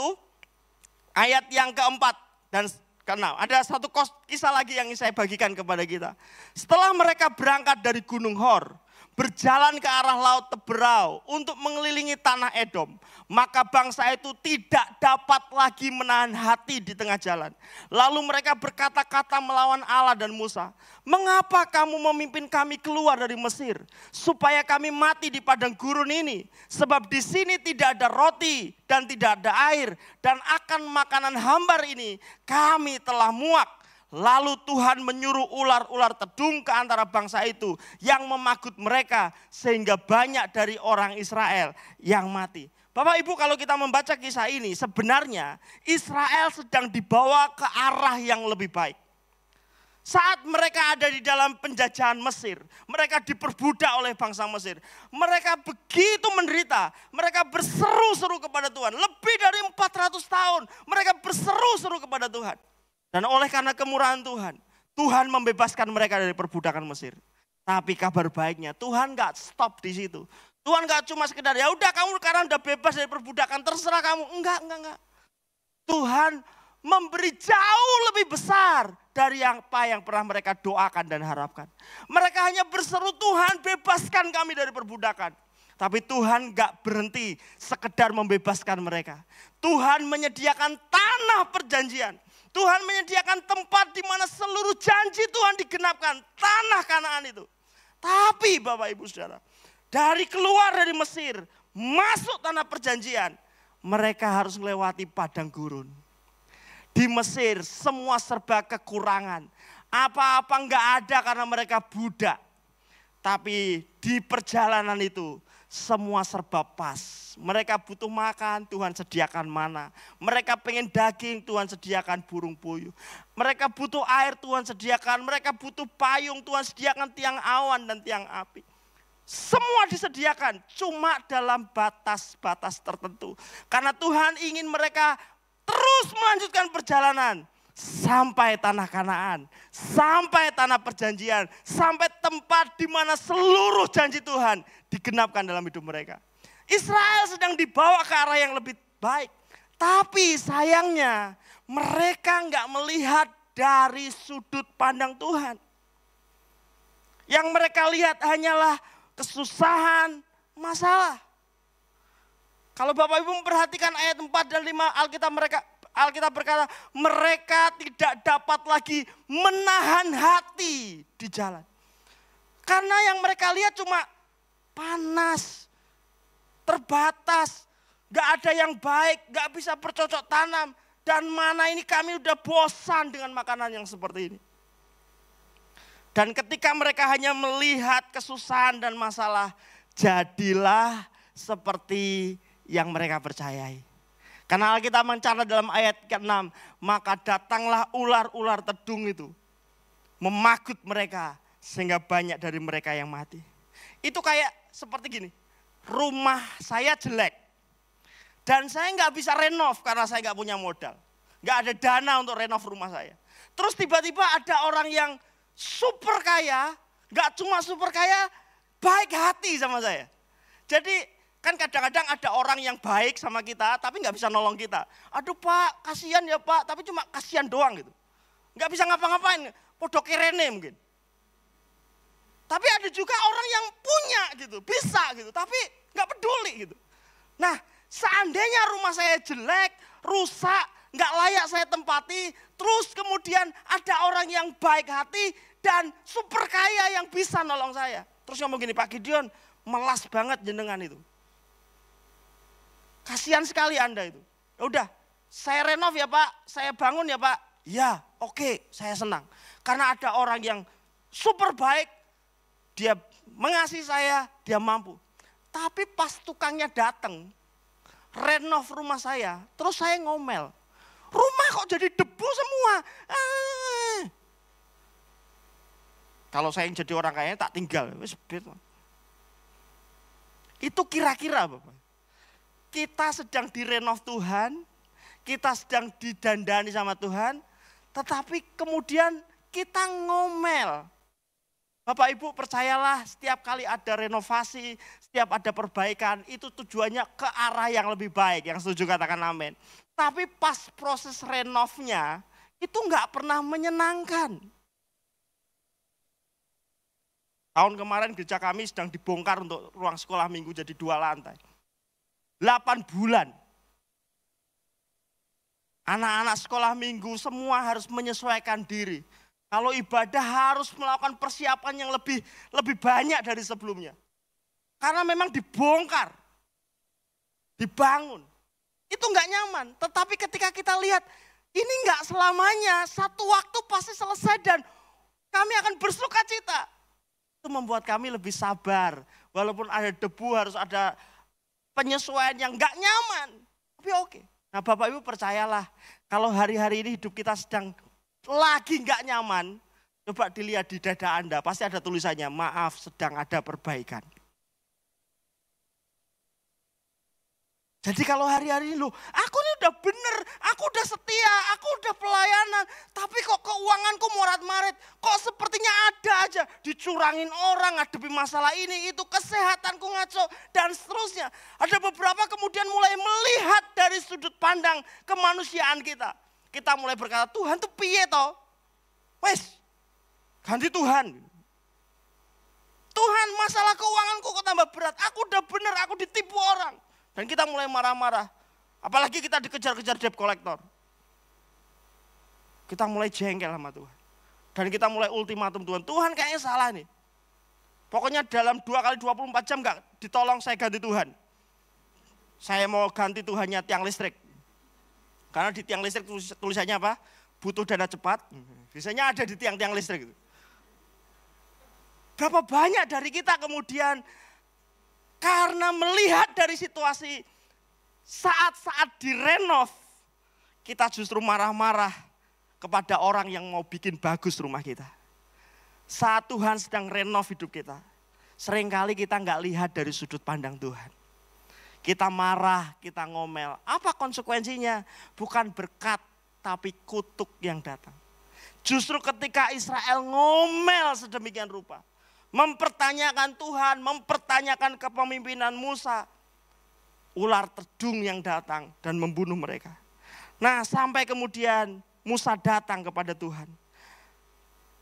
ayat yang keempat dan keenam. Ada satu kisah lagi yang saya bagikan kepada kita. Setelah mereka berangkat dari Gunung Hor, berjalan ke arah Laut Teberau untuk mengelilingi tanah Edom. Maka bangsa itu tidak dapat lagi menahan hati di tengah jalan. Lalu mereka berkata-kata melawan Allah dan Musa. Mengapa kamu memimpin kami keluar dari Mesir? Supaya kami mati di padang gurun ini. Sebab di sini tidak ada roti dan tidak ada air. Dan akan makanan hambar ini kami telah muak. Lalu Tuhan menyuruh ular-ular tedung ke antara bangsa itu yang memagut mereka sehingga banyak dari orang Israel yang mati. Bapak Ibu, kalau kita membaca kisah ini sebenarnya Israel sedang dibawa ke arah yang lebih baik. Saat mereka ada di dalam penjajahan Mesir, mereka diperbudak oleh bangsa Mesir. Mereka begitu menderita, mereka berseru-seru kepada Tuhan. Lebih dari 400 tahun mereka berseru-seru kepada Tuhan. Dan oleh karena kemurahan Tuhan, Tuhan membebaskan mereka dari perbudakan Mesir. Tapi kabar baiknya, Tuhan gak stop di situ. Tuhan gak cuma sekedar, ya udah kamu sekarang udah bebas dari perbudakan, terserah kamu. Enggak. Tuhan memberi jauh lebih besar dari apa yang pernah mereka doakan dan harapkan. Mereka hanya berseru, Tuhan bebaskan kami dari perbudakan. Tapi Tuhan gak berhenti sekedar membebaskan mereka. Tuhan menyediakan tanah perjanjian. Tuhan menyediakan tempat di mana seluruh janji Tuhan digenapkan. Tanah Kanaan itu. Tapi Bapak Ibu Saudara, dari keluar dari Mesir, masuk tanah perjanjian, mereka harus melewati padang gurun. Di Mesir semua serba kekurangan. Apa-apa enggak ada karena mereka budak. Tapi di perjalanan itu semua serba pas. Mereka butuh makan, Tuhan sediakan mana. Mereka pengen daging, Tuhan sediakan burung puyuh. Mereka butuh air, Tuhan sediakan. Mereka butuh payung, Tuhan sediakan tiang awan dan tiang api. Semua disediakan, cuma dalam batas-batas tertentu. Karena Tuhan ingin mereka terus melanjutkan perjalanan. Sampai tanah Kanaan, sampai tanah perjanjian, sampai tempat di mana seluruh janji Tuhan digenapkan dalam hidup mereka. Israel sedang dibawa ke arah yang lebih baik. Tapi sayangnya mereka nggak melihat dari sudut pandang Tuhan. Yang mereka lihat hanyalah kesusahan, masalah. Kalau Bapak Ibu memperhatikan ayat 4 dan 5 Alkitab berkata, mereka tidak dapat lagi menahan hati di jalan. Karena yang mereka lihat cuma panas, terbatas, gak ada yang baik, gak bisa bercocok tanam. Dan mana ini kami udah bosan dengan makanan yang seperti ini. Dan ketika mereka hanya melihat kesusahan dan masalah, jadilah seperti yang mereka percayai. Karena Alkitab mencatat dalam ayat ke-6, maka datanglah ular-ular tedung itu, memagut mereka, sehingga banyak dari mereka yang mati. Itu kayak seperti gini, rumah saya jelek, dan saya nggak bisa renov karena saya nggak punya modal. Nggak ada dana untuk renov rumah saya. Terus tiba-tiba ada orang yang super kaya, nggak cuma super kaya, baik hati sama saya. Jadi kan kadang-kadang ada orang yang baik sama kita, tapi nggak bisa nolong kita. Aduh Pak, kasihan ya Pak, tapi cuma kasihan doang gitu. Nggak bisa ngapa-ngapain, podo kerene mungkin. Tapi ada juga orang yang punya gitu, bisa gitu, tapi nggak peduli gitu. Nah, seandainya rumah saya jelek, rusak, nggak layak saya tempati, terus kemudian ada orang yang baik hati dan super kaya yang bisa nolong saya. Terus ngomong gini, Pak Gideon, melas banget jenengan itu. Kasihan sekali Anda itu. Ya udah, saya renov ya Pak, saya bangun ya Pak. Ya, oke, saya senang. Karena ada orang yang super baik, dia mengasihi saya, dia mampu. Tapi pas tukangnya datang, renov rumah saya, terus saya ngomel. Rumah kok jadi debu semua. Kalau saya yang jadi orang kaya tak tinggal. Itu kira-kira Bapak. Kita sedang direnov Tuhan, kita sedang didandani sama Tuhan, tetapi kemudian kita ngomel. Bapak Ibu percayalah, setiap kali ada renovasi, setiap ada perbaikan, itu tujuannya ke arah yang lebih baik. Yang setuju katakan amin. Tapi pas proses renovnya, itu enggak pernah menyenangkan. Tahun kemarin gereja kami sedang dibongkar untuk ruang sekolah minggu jadi 2 lantai. 8 bulan. Anak-anak sekolah minggu semua harus menyesuaikan diri. Kalau ibadah harus melakukan persiapan yang lebih banyak dari sebelumnya. Karena memang dibongkar, dibangun. Itu enggak nyaman. Tetapi ketika kita lihat, ini enggak selamanya. Satu waktu pasti selesai dan kami akan bersuka cita. Itu membuat kami lebih sabar. Walaupun ada debu harus ada penyesuaian yang gak nyaman, tapi oke. Nah Bapak Ibu percayalah, kalau hari-hari ini hidup kita sedang lagi gak nyaman, coba dilihat di dada Anda, pasti ada tulisannya, maaf sedang ada perbaikan. Jadi kalau hari-hari ini loh, aku ini udah bener, aku udah setia, aku udah pelayanan, tapi kok keuanganku morat-marit, kok sepertinya ada aja, dicurangin orang, ngadepi masalah ini, itu kesehatanku ngaco, dan seterusnya. Ada beberapa kemudian mulai melihat dari sudut pandang kemanusiaan kita. Kita mulai berkata, Tuhan tuh piye toh? Wes, ganti Tuhan. Tuhan masalah keuanganku kok tambah berat, aku udah bener, aku ditipu orang. Dan kita mulai marah-marah. Apalagi kita dikejar-kejar debt collector. Kita mulai jengkel sama Tuhan. Dan kita mulai ultimatum Tuhan. Tuhan kayaknya salah nih. Pokoknya dalam 2 kali 24 jam gak ditolong saya ganti Tuhan. Saya mau ganti Tuhannya tiang listrik. Karena di tiang listrik tulisannya apa? Butuh dana cepat. Biasanya ada di tiang-tiang listrik. Berapa banyak dari kita kemudian karena melihat dari situasi saat-saat direnov, kita justru marah-marah kepada orang yang mau bikin bagus rumah kita. Saat Tuhan sedang renov hidup kita, seringkali kita nggak lihat dari sudut pandang Tuhan. Kita marah, kita ngomel. Apa konsekuensinya? Bukan berkat, tapi kutuk yang datang. Justru ketika Israel ngomel sedemikian rupa, mempertanyakan Tuhan, mempertanyakan kepemimpinan Musa, ular tedung yang datang dan membunuh mereka. Nah sampai kemudian Musa datang kepada Tuhan.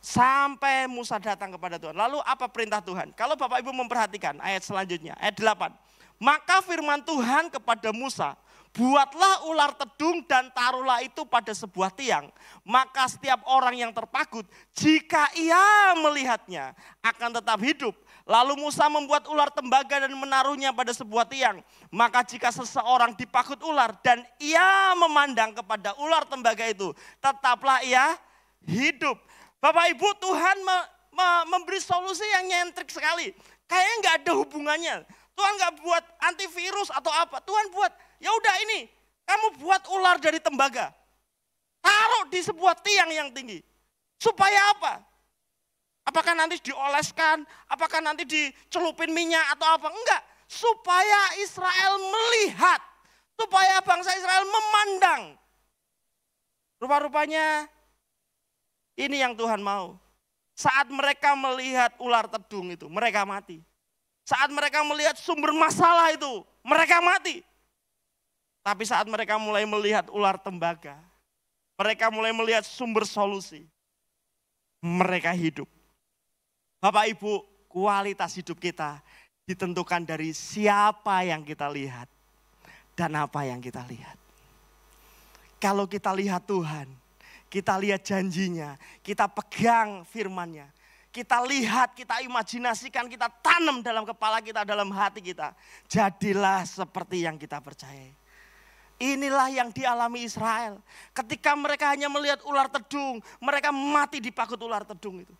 Sampai Musa datang kepada Tuhan. Lalu apa perintah Tuhan? Kalau Bapak Ibu memperhatikan ayat selanjutnya, ayat 8. Maka firman Tuhan kepada Musa, buatlah ular tedung dan taruhlah itu pada sebuah tiang. Maka setiap orang yang terpakut, jika ia melihatnya, akan tetap hidup. Lalu Musa membuat ular tembaga dan menaruhnya pada sebuah tiang. Maka jika seseorang dipakut ular dan ia memandang kepada ular tembaga itu, tetaplah ia hidup. Bapak Ibu, Tuhan memberi solusi yang nyentrik sekali. Kayaknya nggak ada hubungannya. Tuhan nggak buat antivirus atau apa. Tuhan buat, ya udah ini, kamu buat ular dari tembaga. Taruh di sebuah tiang yang tinggi. Supaya apa? Apakah nanti dioleskan? Apakah nanti dicelupin minyak atau apa? Enggak. Supaya Israel melihat. Supaya bangsa Israel memandang. Rupa-rupanya ini yang Tuhan mau. Saat mereka melihat ular tedung itu, mereka mati. Saat mereka melihat sumber masalah itu, mereka mati. Tapi saat mereka mulai melihat ular tembaga, mereka mulai melihat sumber solusi, mereka hidup. Bapak Ibu, kualitas hidup kita ditentukan dari siapa yang kita lihat dan apa yang kita lihat. Kalau kita lihat Tuhan, kita lihat janjinya, kita pegang firman-Nya. Kita lihat, kita imajinasikan, kita tanam dalam kepala kita, dalam hati kita. Jadilah seperti yang kita percayai. Inilah yang dialami Israel. Ketika mereka hanya melihat ular tedung, mereka mati dipakut ular tedung itu.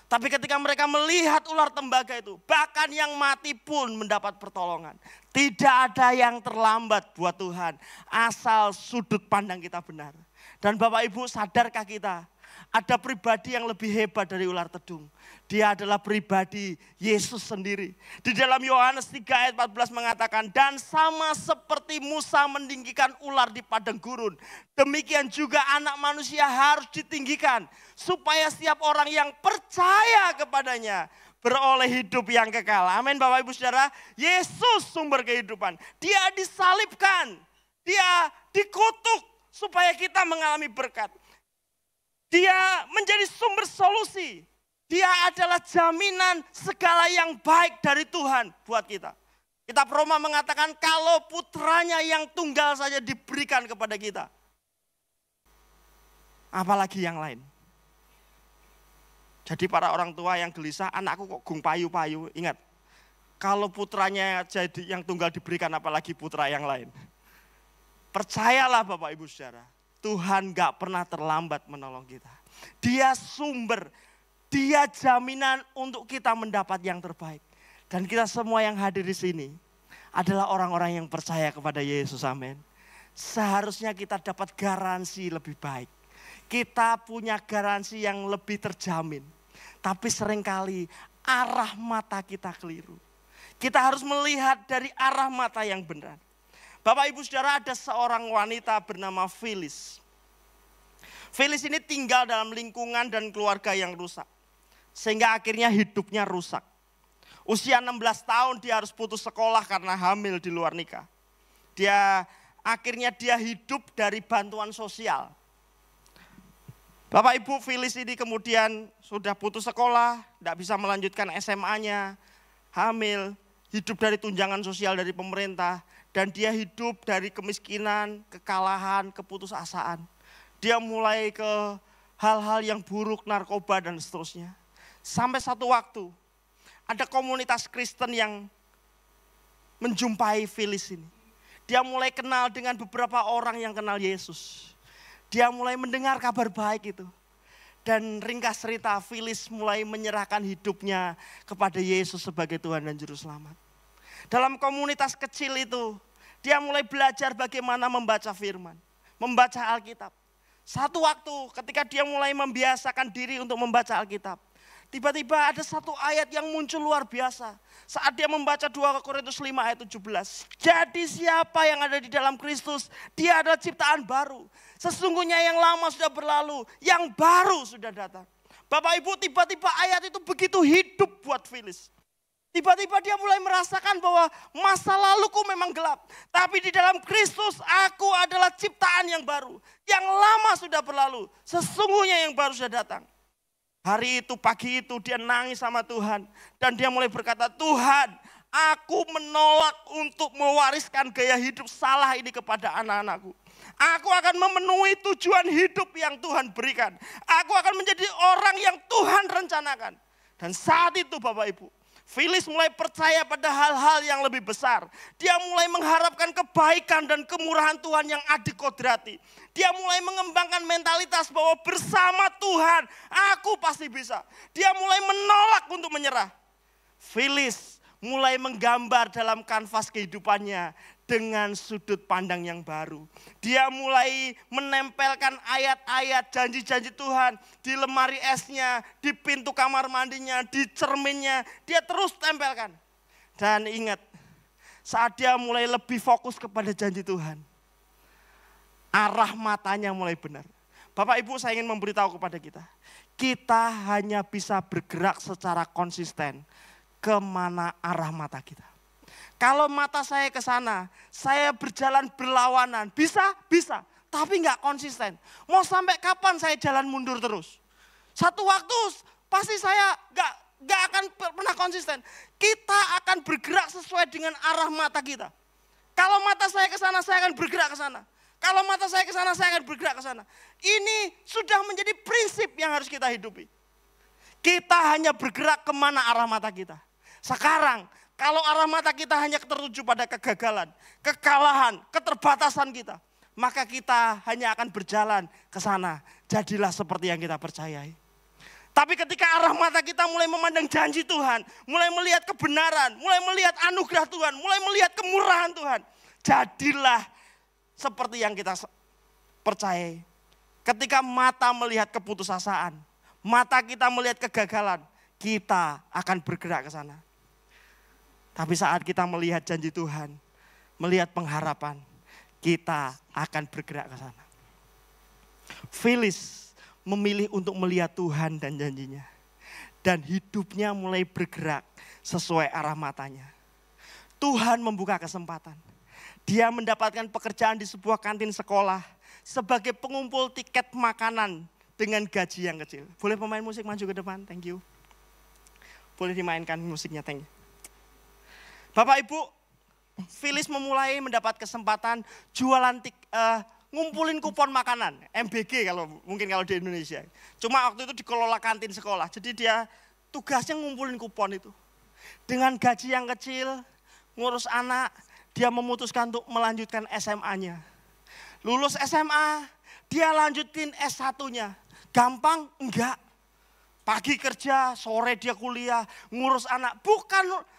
Tapi ketika mereka melihat ular tembaga itu, bahkan yang mati pun mendapat pertolongan. Tidak ada yang terlambat buat Tuhan, asal sudut pandang kita benar. Dan Bapak Ibu, sadarkah kita ada pribadi yang lebih hebat dari ular tedung? Dia adalah pribadi Yesus sendiri. Di dalam Yohanes 3 ayat 14 mengatakan, dan sama seperti Musa meninggikan ular di padang gurun, demikian juga anak manusia harus ditinggikan, supaya setiap orang yang percaya kepadanya beroleh hidup yang kekal. Amin Bapak Ibu Saudara, Yesus sumber kehidupan. Dia disalibkan, dia dikutuk, supaya kita mengalami berkat. Dia menjadi sumber solusi. Dia adalah jaminan segala yang baik dari Tuhan buat kita. Kitab Roma mengatakan kalau putranya yang tunggal saja diberikan kepada kita, apalagi yang lain. Jadi para orang tua yang gelisah, anakku kok gung payu-payu. Ingat, kalau putranya jadi yang tunggal diberikan, apalagi putra yang lain. Percayalah Bapak Ibu Saudara, Tuhan gak pernah terlambat menolong kita. Dia sumber, dia jaminan untuk kita mendapat yang terbaik. Dan kita semua yang hadir di sini adalah orang-orang yang percaya kepada Yesus, amin. Seharusnya kita dapat garansi lebih baik. Kita punya garansi yang lebih terjamin. Tapi seringkali arah mata kita keliru. Kita harus melihat dari arah mata yang benar. Bapak Ibu Saudara, ada seorang wanita bernama Filis. Filis ini tinggal dalam lingkungan dan keluarga yang rusak. Sehingga akhirnya hidupnya rusak. Usia 16 tahun dia harus putus sekolah karena hamil di luar nikah. Akhirnya dia hidup dari bantuan sosial. Bapak Ibu, Filis ini kemudian sudah putus sekolah, tidak bisa melanjutkan SMA-nya, hamil, hidup dari tunjangan sosial dari pemerintah. Dan dia hidup dari kemiskinan, kekalahan, keputusasaan. Dia mulai ke hal-hal yang buruk, narkoba dan seterusnya. Sampai satu waktu ada komunitas Kristen yang menjumpai Filis ini. Dia mulai kenal dengan beberapa orang yang kenal Yesus. Dia mulai mendengar kabar baik itu. Dan ringkas cerita, Filis mulai menyerahkan hidupnya kepada Yesus sebagai Tuhan dan Juru Selamat. Dalam komunitas kecil itu, dia mulai belajar bagaimana membaca firman, membaca Alkitab. Satu waktu ketika dia mulai membiasakan diri untuk membaca Alkitab, tiba-tiba ada satu ayat yang muncul luar biasa. Saat dia membaca 2 Korintus 5 ayat 17. Jadi siapa yang ada di dalam Kristus, dia adalah ciptaan baru. Sesungguhnya yang lama sudah berlalu, yang baru sudah datang. Bapak Ibu, tiba-tiba ayat itu begitu hidup buat Filis. Tiba-tiba dia mulai merasakan bahwa masa laluku memang gelap. Tapi di dalam Kristus aku adalah ciptaan yang baru. Yang lama sudah berlalu, sesungguhnya yang baru sudah datang. Hari itu, pagi itu dia nangis sama Tuhan. Dan dia mulai berkata, Tuhan, aku menolak untuk mewariskan gaya hidup salah ini kepada anak-anakku. Aku akan memenuhi tujuan hidup yang Tuhan berikan. Aku akan menjadi orang yang Tuhan rencanakan. Dan saat itu Bapak Ibu, Filis mulai percaya pada hal-hal yang lebih besar. Dia mulai mengharapkan kebaikan dan kemurahan Tuhan yang adikodrati. Dia mulai mengembangkan mentalitas bahwa bersama Tuhan aku pasti bisa. Dia mulai menolak untuk menyerah. Filis mulai menggambar dalam kanvas kehidupannya dengan sudut pandang yang baru. Dia mulai menempelkan ayat-ayat janji-janji Tuhan di lemari esnya, di pintu kamar mandinya, di cerminnya. Dia terus tempelkan. Dan ingat, saat dia mulai lebih fokus kepada janji Tuhan, arah matanya mulai benar. Bapak Ibu, saya ingin memberitahu kepada kita hanya bisa bergerak secara konsisten kemana arah mata kita. Kalau mata saya ke sana, saya berjalan berlawanan, bisa, tapi nggak konsisten. Mau sampai kapan saya jalan mundur terus? Satu waktu pasti saya nggak akan pernah konsisten. Kita akan bergerak sesuai dengan arah mata kita. Kalau mata saya ke sana, saya akan bergerak ke sana. Kalau mata saya ke sana, saya akan bergerak ke sana. Ini sudah menjadi prinsip yang harus kita hidupi. Kita hanya bergerak kemana arah mata kita. Sekarang, kalau arah mata kita hanya tertuju pada kegagalan, kekalahan, keterbatasan kita, maka kita hanya akan berjalan ke sana. Jadilah seperti yang kita percayai. Tapi ketika arah mata kita mulai memandang janji Tuhan, mulai melihat kebenaran, mulai melihat anugerah Tuhan, mulai melihat kemurahan Tuhan, jadilah seperti yang kita percayai. Ketika mata melihat keputusasaan, mata kita melihat kegagalan, kita akan bergerak ke sana. Tapi saat kita melihat janji Tuhan, melihat pengharapan, kita akan bergerak ke sana. Filis memilih untuk melihat Tuhan dan janjinya. Dan hidupnya mulai bergerak sesuai arah matanya. Tuhan membuka kesempatan. Dia mendapatkan pekerjaan di sebuah kantin sekolah sebagai pengumpul tiket makanan dengan gaji yang kecil. Boleh pemain musik maju ke depan, thank you. Boleh dimainkan musiknya, thank you. Bapak Ibu, Filis memulai mendapat kesempatan jualan ngumpulin kupon makanan, MBG kalau di Indonesia. Cuma waktu itu dikelola kantin sekolah, jadi dia tugasnya ngumpulin kupon itu. Dengan gaji yang kecil, ngurus anak, dia memutuskan untuk melanjutkan SMA-nya. Lulus SMA, dia lanjutin S1-nya. Gampang? Enggak. Pagi kerja, sore dia kuliah, ngurus anak.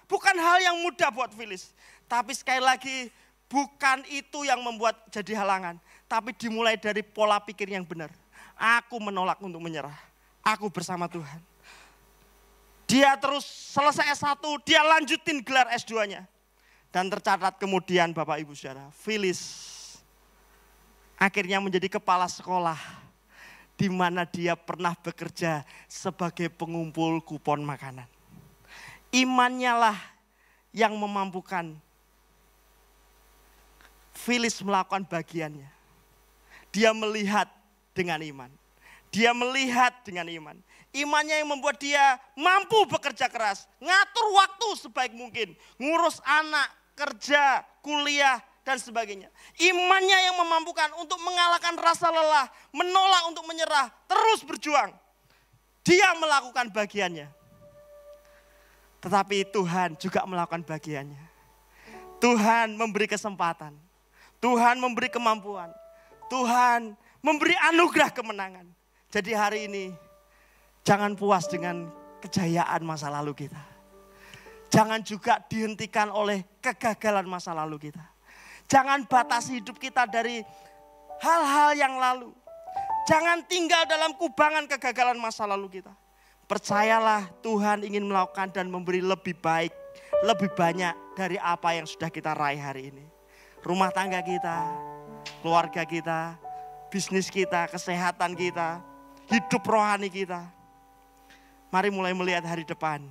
Bukan hal yang mudah buat Filis. Tapi sekali lagi, bukan itu yang membuat jadi halangan. Tapi dimulai dari pola pikir yang benar. Aku menolak untuk menyerah. Aku bersama Tuhan. Dia terus selesai S1, dia lanjutin gelar S2-nya. Dan tercatat kemudian Bapak Ibu Saudara, Filis akhirnya menjadi kepala sekolah. Di mana dia pernah bekerja sebagai pengumpul kupon makanan. Imannya lah yang memampukan Filis melakukan bagiannya. Dia melihat dengan iman. Dia melihat dengan iman. Imannya yang membuat dia mampu bekerja keras. Ngatur waktu sebaik mungkin. Ngurus anak, kerja, kuliah, dan sebagainya. Imannya yang memampukan untuk mengalahkan rasa lelah, menolak untuk menyerah, terus berjuang. Dia melakukan bagiannya. Tetapi Tuhan juga melakukan bagiannya. Tuhan memberi kesempatan. Tuhan memberi kemampuan. Tuhan memberi anugerah kemenangan. Jadi hari ini jangan puas dengan kejayaan masa lalu kita. Jangan juga dihentikan oleh kegagalan masa lalu kita. Jangan batasi hidup kita dari hal-hal yang lalu. Jangan tinggal dalam kubangan kegagalan masa lalu kita. Percayalah Tuhan ingin melakukan dan memberi lebih baik, lebih banyak dari apa yang sudah kita raih hari ini. Rumah tangga kita, keluarga kita, bisnis kita, kesehatan kita, hidup rohani kita. Mari mulai melihat hari depan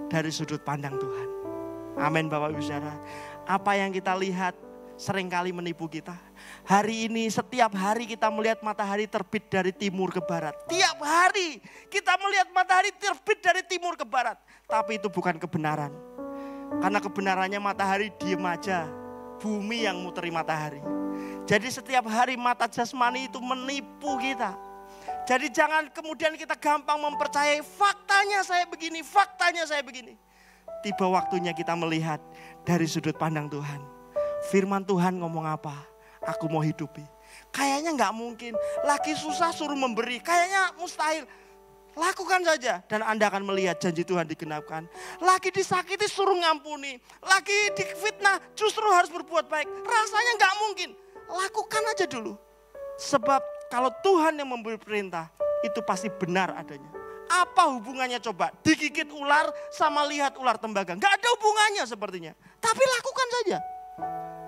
dari sudut pandang Tuhan. Amin Bapak Ibu Saudara. Apa yang kita lihat seringkali menipu kita. Hari ini setiap hari kita melihat matahari terbit dari timur ke barat. Tiap hari kita melihat matahari terbit dari timur ke barat. Tapi itu bukan kebenaran. Karena kebenarannya matahari diem aja. Bumi yang muteri matahari. Jadi setiap hari mata jasmani itu menipu kita. Jadi jangan kemudian kita gampang mempercayai faktanya saya begini, faktanya saya begini. Tiba waktunya kita melihat dari sudut pandang Tuhan. Firman Tuhan ngomong apa? Aku mau hidupi. Kayaknya nggak mungkin. Lagi susah suruh memberi. Kayaknya mustahil. Lakukan saja dan Anda akan melihat janji Tuhan digenapkan. Lagi disakiti suruh ngampuni. Lagi difitnah justru harus berbuat baik. Rasanya nggak mungkin. Lakukan aja dulu. Sebab kalau Tuhan yang memberi perintah itu pasti benar adanya. Apa hubungannya coba? Digigit ular sama lihat ular tembaga. Nggak ada hubungannya sepertinya. Tapi lakukan saja.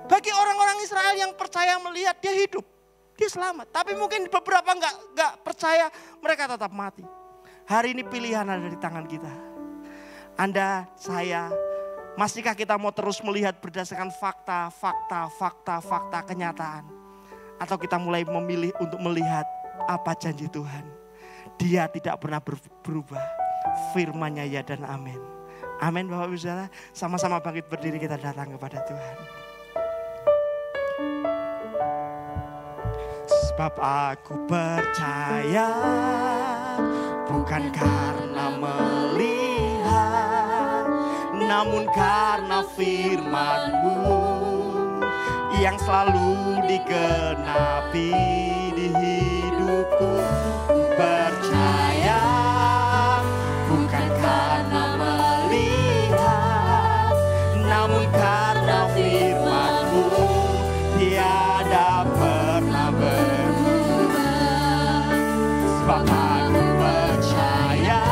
Bagi orang-orang Israel yang percaya melihat dia hidup. Dia selamat. Tapi mungkin beberapa nggak percaya mereka tetap mati. Hari ini pilihan ada di tangan kita. Anda, saya, masihkah kita mau terus melihat berdasarkan fakta, kenyataan. Atau kita mulai memilih untuk melihat apa janji Tuhan. Dia tidak pernah berubah. Firman-Nya ya dan amin. Amin Bapak Ibu Saudara. Sama-sama bangkit berdiri kita datang kepada Tuhan. Sebab aku percaya bukan karena melihat, namun karena firman-Mu yang selalu digenapi di hidupku. Percaya bukan karena melihat, namun karena firman-Mu tiada pernah berubah. Sebab aku percaya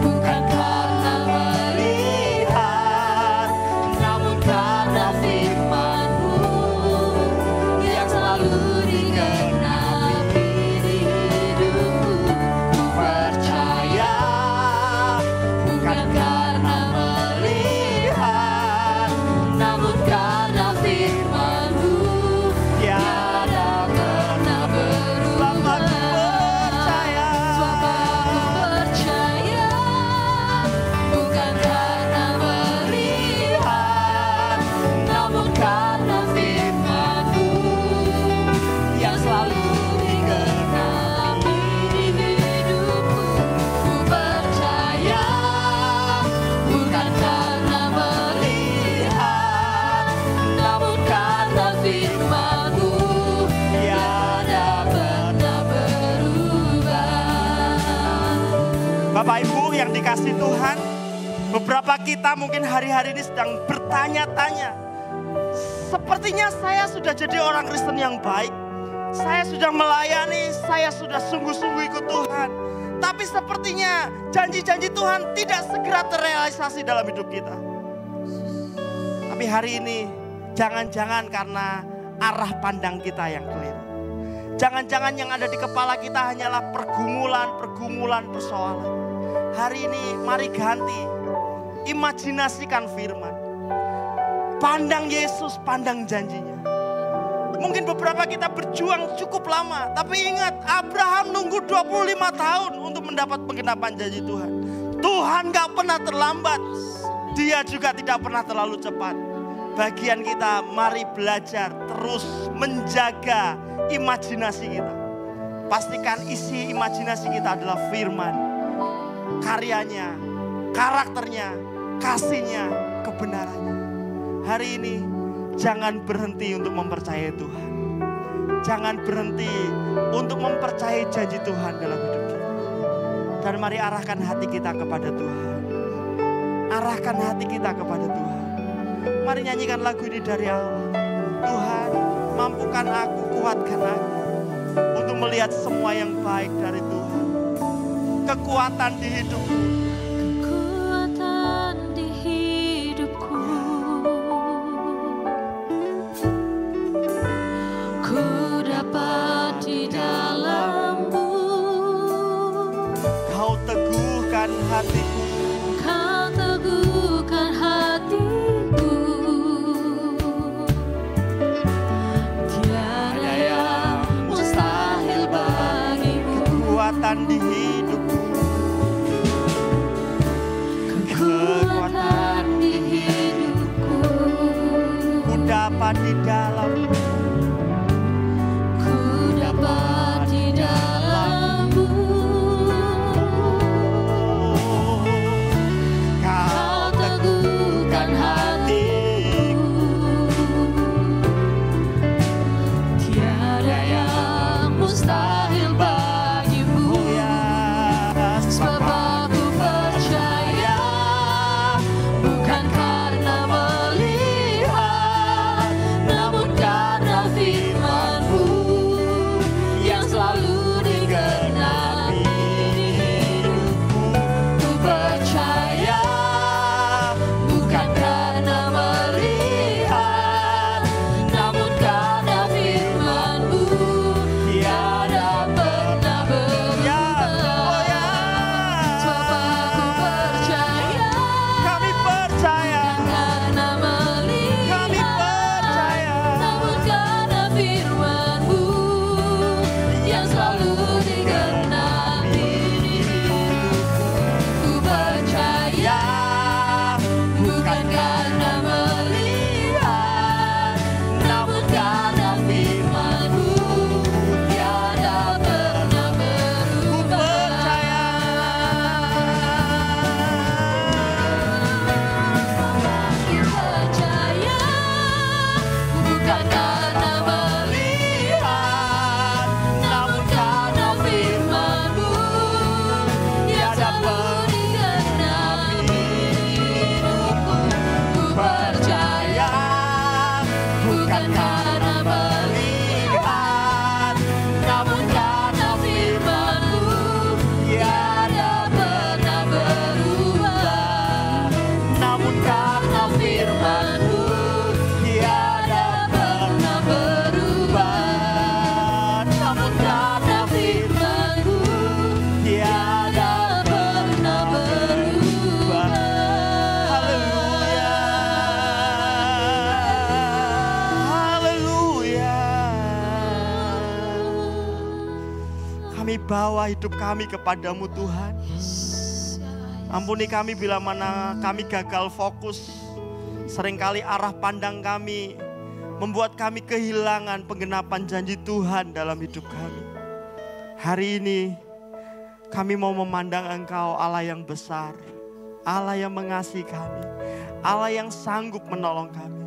bukan karena melihat, namun karena firman-Mu yang selalu digenapi di hidupku. Percaya bukan karena melihat, namun karena firman-Mu tiada pernah berubah. Sebab aku percaya bukan karena melihat, namun karena firman-Mu yang selalu digenapi di hidupku. Ku percaya bukan karena melihat, namun karena firman-Mu tiada pernah berubah. Bapak Ibu yang dikasih Tuhan, beberapa kita mungkin hari-hari ini sedang bertanya-tanya. Sepertinya saya sudah jadi orang Kristen yang baik. Saya sudah melayani, saya sudah sungguh-sungguh ikut Tuhan. Tapi sepertinya janji-janji Tuhan tidak segera terrealisasi dalam hidup kita. Tapi hari ini jangan-jangan karena arah pandang kita yang keliru. Jangan-jangan yang ada di kepala kita hanyalah pergumulan persoalan. Hari ini mari ganti, imajinasikan firman. Pandang Yesus, pandang janjinya. Mungkin beberapa kita berjuang cukup lama. Tapi ingat, Abraham nunggu 25 tahun untuk mendapat penggenapan janji Tuhan. Tuhan gak pernah terlambat. Dia juga tidak pernah terlalu cepat. Bagian kita, mari belajar terus menjaga imajinasi kita. Pastikan isi imajinasi kita adalah firman. Karyanya, karakternya, kasihnya, kebenarannya. Hari ini jangan berhenti untuk mempercayai Tuhan. Jangan berhenti untuk mempercayai janji Tuhan dalam hidup kita. Dan mari arahkan hati kita kepada Tuhan. Arahkan hati kita kepada Tuhan. Mari nyanyikan lagu ini dari awal. Tuhan, mampukan aku, kuatkan aku untuk melihat semua yang baik dari Tuhan. Kekuatan di hidupku. Kekuatan di hidupku. Ku dapat di dalam-Mu. Kau teguhkan hatiku. Kau teguhkan hatiku. bukan karena melihat, namun karena firman-Mu tiada pernah berubah. Ku percaya, bukan karena melihat, namun karena firman-Mu tiada pernah menggenapi hidupku. Ku percaya, bukan karena melihat, namun karena firman-Mu tiada pernah berubah. Namun karena firman-Mu tiada pernah berubah. Namun karena firman-Mu tiada pernah berubah. Haleluya. Haleluya. Kami bawa hidup kami kepadamu Tuhan. Ampuni kami bila mana kami gagal fokus. Seringkali arah pandang kami membuat kami kehilangan penggenapan janji Tuhan dalam hidup kami. Hari ini kami mau memandang Engkau, Allah yang besar, Allah yang mengasihi kami, Allah yang sanggup menolong kami.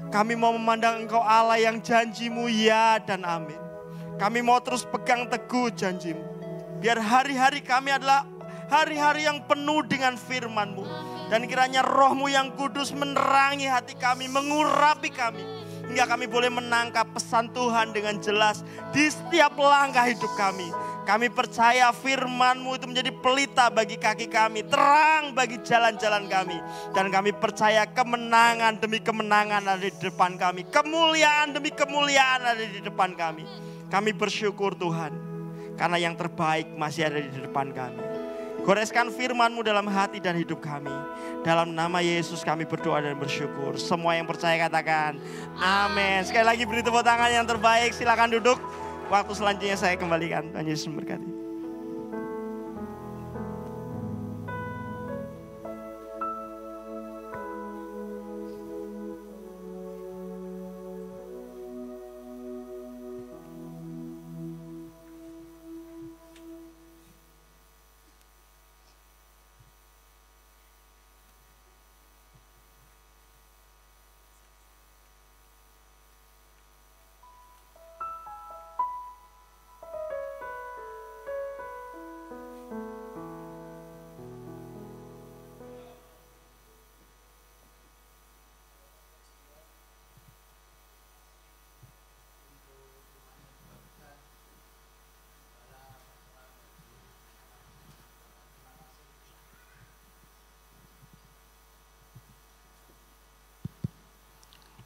Kami mau memandang Engkau, Allah yang janji-Mu ya dan amin. Kami mau terus pegang teguh janji-Mu. Biar hari-hari kami adalah hari-hari yang penuh dengan firman-Mu. Dan kiranya Roh-Mu yang kudus menerangi hati kami, mengurapi kami. Hingga kami boleh menangkap pesan Tuhan dengan jelas di setiap langkah hidup kami. Kami percaya firman-Mu itu menjadi pelita bagi kaki kami, terang bagi jalan-jalan kami. Dan kami percaya kemenangan demi kemenangan ada di depan kami. Kemuliaan demi kemuliaan ada di depan kami. Kami bersyukur Tuhan, karena yang terbaik masih ada di depan kami. Goreskan firman-Mu dalam hati dan hidup kami. Dalam nama Yesus kami berdoa dan bersyukur. Semua yang percaya katakan amin. Sekali lagi beri tepuk tangan yang terbaik. Silakan duduk. Waktu selanjutnya saya kembalikan. Tuhan Yesus memberkati.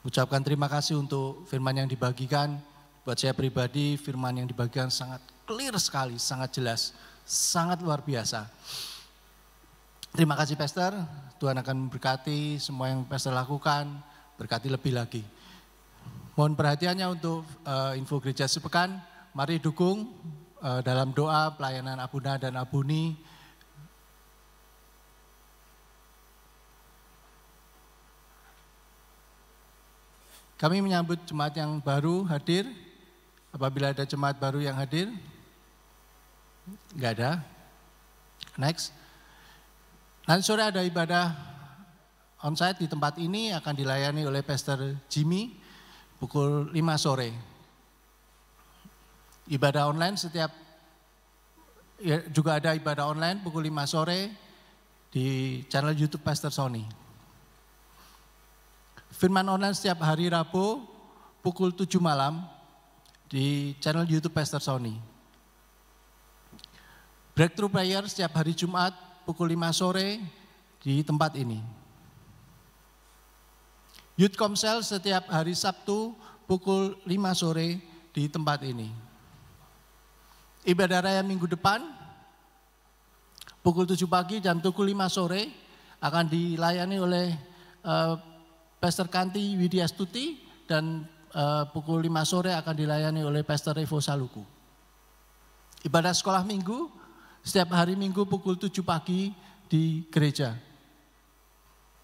Ucapkan terima kasih untuk firman yang dibagikan. Buat saya pribadi, firman yang dibagikan sangat clear sekali, sangat jelas, sangat luar biasa. Terima kasih Pastor, Tuhan akan memberkati semua yang Pastor lakukan, berkati lebih lagi. Mohon perhatiannya untuk info gereja sepekan, mari dukung dalam doa pelayanan Abuna dan Abuni. Kami menyambut jemaat yang baru hadir. Apabila ada jemaat baru yang hadir, enggak ada. Next. Nanti sore ada ibadah onsite di tempat ini akan dilayani oleh Pastor Jimmy pukul 5 sore. Ibadah online juga ada ibadah online pukul 5 sore di channel YouTube Pastor Sony. Firman online setiap hari Rabu pukul 7 malam di channel YouTube Pastor Sony. Breakthrough prayer setiap hari Jumat pukul 5 sore di tempat ini. Youth Komsel setiap hari Sabtu pukul 5 sore di tempat ini. Ibadah raya minggu depan pukul 7 pagi dan pukul 5 sore akan dilayani oleh Pastor Kanti Widya Stuti dan pukul 5 sore akan dilayani oleh Pastor Revo Saluku. Ibadah sekolah minggu setiap hari Minggu pukul 7 pagi di gereja.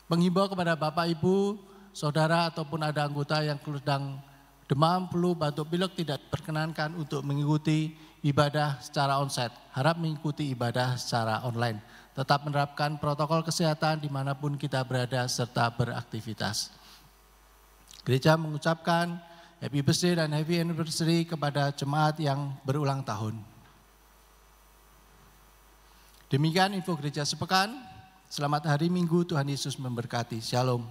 Menghimbau kepada Bapak, Ibu, Saudara ataupun ada anggota yang sedang demam, flu, batuk, pilek tidak diperkenankan untuk mengikuti ibadah secara onsite. Harap mengikuti ibadah secara online. Tetap menerapkan protokol kesehatan dimanapun kita berada serta beraktivitas. Gereja mengucapkan happy birthday dan happy anniversary kepada jemaat yang berulang tahun. Demikian info gereja sepekan. Selamat hari Minggu, Tuhan Yesus memberkati. Shalom.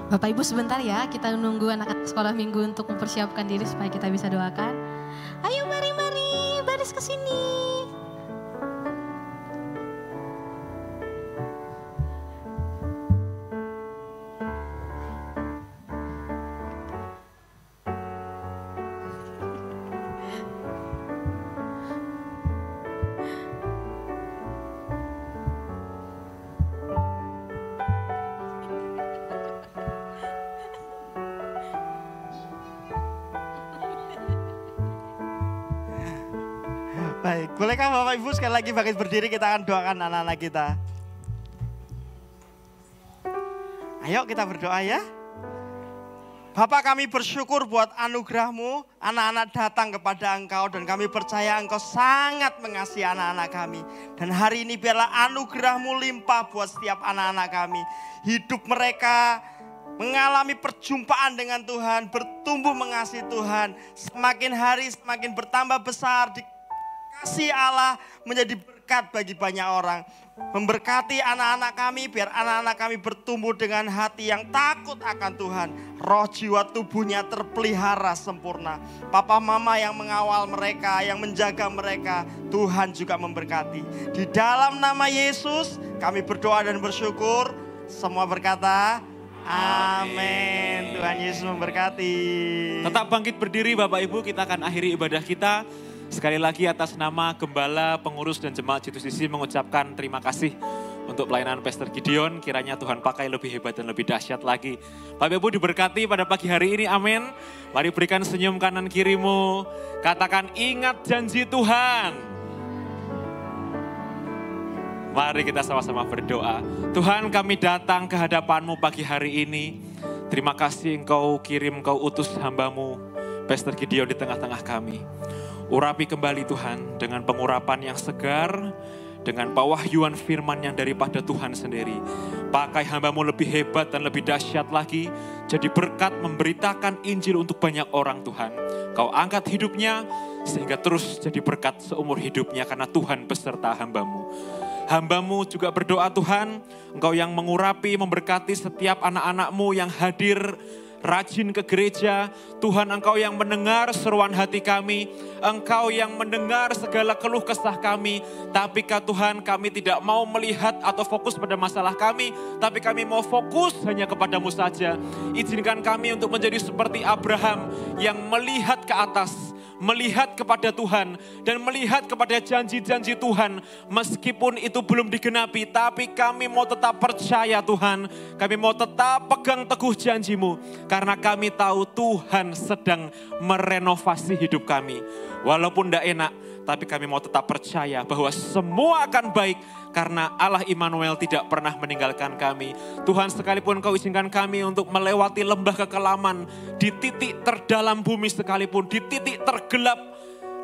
Bapak Ibu sebentar ya, kita nunggu anak-anak sekolah minggu untuk mempersiapkan diri supaya kita bisa doakan. Ayo mari, baris ke sini. Baik, bolehkah Bapak Ibu sekali lagi bangkit berdiri, kita akan doakan anak-anak kita. Ayo kita berdoa ya. Bapak, kami bersyukur buat anugerah-Mu, anak-anak datang kepada Engkau dan kami percaya Engkau sangat mengasihi anak-anak kami. Dan hari ini biarlah anugerah-Mu limpah buat setiap anak-anak kami. Hidup mereka mengalami perjumpaan dengan Tuhan, bertumbuh mengasihi Tuhan. Semakin hari semakin bertambah besar, kasih Allah menjadi berkat bagi banyak orang. Memberkati anak-anak kami, biar anak-anak kami bertumbuh dengan hati yang takut akan Tuhan. Roh jiwa tubuhnya terpelihara sempurna. Papa mama yang mengawal mereka, yang menjaga mereka, Tuhan juga memberkati. Di dalam nama Yesus kami berdoa dan bersyukur. Semua berkata amin. Tuhan Yesus memberkati. Tetap bangkit berdiri Bapak Ibu, kita akan akhiri ibadah kita. Sekali lagi atas nama Gembala, Pengurus dan Jemaat G2CC mengucapkan terima kasih untuk pelayanan Pastor Gideon. Kiranya Tuhan pakai lebih hebat dan lebih dahsyat lagi. Bapak Ibu diberkati pada pagi hari ini, amin. Mari berikan senyum kanan kirimu. Katakan ingat janji Tuhan. Mari kita sama-sama berdoa. Tuhan, kami datang ke hadapan-Mu pagi hari ini. Terima kasih Engkau kirim, Engkau utus hamba-Mu, Pastor Gideon di tengah-tengah kami. Urapi kembali Tuhan dengan pengurapan yang segar, dengan pewahyuan firman yang daripada Tuhan sendiri. Pakai hamba-Mu lebih hebat dan lebih dahsyat lagi, jadi berkat memberitakan Injil untuk banyak orang Tuhan. Kau angkat hidupnya sehingga terus jadi berkat seumur hidupnya karena Tuhan beserta hamba-Mu. Hamba-Mu juga berdoa Tuhan, Engkau yang mengurapi, memberkati setiap anak-anak-Mu yang hadir rajin ke gereja. Tuhan, Engkau yang mendengar seruan hati kami, Engkau yang mendengar segala keluh kesah kami. Tapi Tuhan, kami tidak mau melihat atau fokus pada masalah kami, tapi kami mau fokus hanya kepadamu saja. Izinkan kami untuk menjadi seperti Abraham yang melihat ke atas, melihat kepada Tuhan dan melihat kepada janji-janji Tuhan. Meskipun itu belum digenapi, tapi kami mau tetap percaya Tuhan. Kami mau tetap pegang teguh janji-Mu. Karena kami tahu Tuhan sedang merenovasi hidup kami. Walaupun tidak enak, tapi kami mau tetap percaya bahwa semua akan baik. Karena Allah Immanuel tidak pernah meninggalkan kami. Tuhan, sekalipun Kau izinkan kami untuk melewati lembah kekelaman, di titik terdalam bumi sekalipun, di titik tergelap,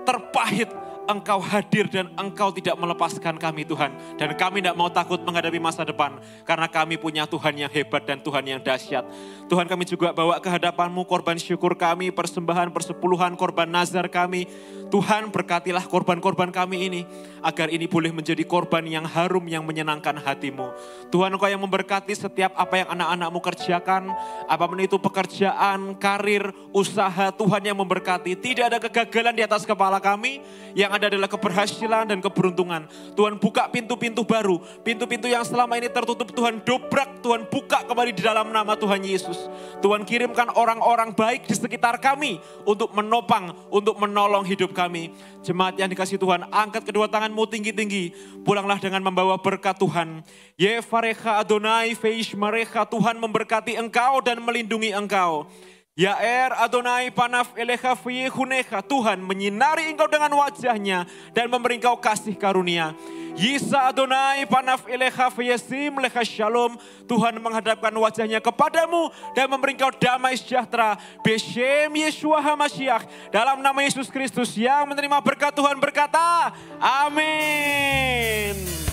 terpahit, Engkau hadir dan Engkau tidak melepaskan kami Tuhan. Dan kami tidak mau takut menghadapi masa depan. Karena kami punya Tuhan yang hebat dan Tuhan yang dahsyat. Tuhan, kami juga bawa ke hadapan-Mu korban syukur kami, persembahan, persepuluhan, korban nazar kami. Tuhan, berkatilah korban-korban kami ini. Agar ini boleh menjadi korban yang harum, yang menyenangkan hati-Mu. Tuhan, Engkau yang memberkati setiap apa yang anak-anak-Mu kerjakan. Apapun itu pekerjaan, karir, usaha, Tuhan yang memberkati. Tidak ada kegagalan di atas kepala kami. Yang ada adalah keberhasilan dan keberuntungan. Tuhan, buka pintu-pintu baru. Pintu-pintu yang selama ini tertutup, Tuhan dobrak, Tuhan buka kembali di dalam nama Tuhan Yesus. Tuhan, kirimkan orang-orang baik di sekitar kami untuk menopang, untuk menolong hidup kami. Jemaat yang dikasihi Tuhan, angkat kedua tanganmu tinggi-tinggi. Pulanglah dengan membawa berkat Tuhan. Yevarecha Adonai feish marecha, Tuhan memberkati engkau dan melindungi engkau. Yaer Adonai panaf elecha fiyehunecha, Tuhan menyinari engkau dengan wajahnya dan memberi engkau kasih karunia. Yisa Adonai panaf elecha fiyesim lecha shalom, Tuhan menghadapkan wajahnya kepadamu dan memberi engkau damai sejahtera. Beshem Yeshua HaMashiach, dalam nama Yesus Kristus yang menerima berkat Tuhan berkata, amin.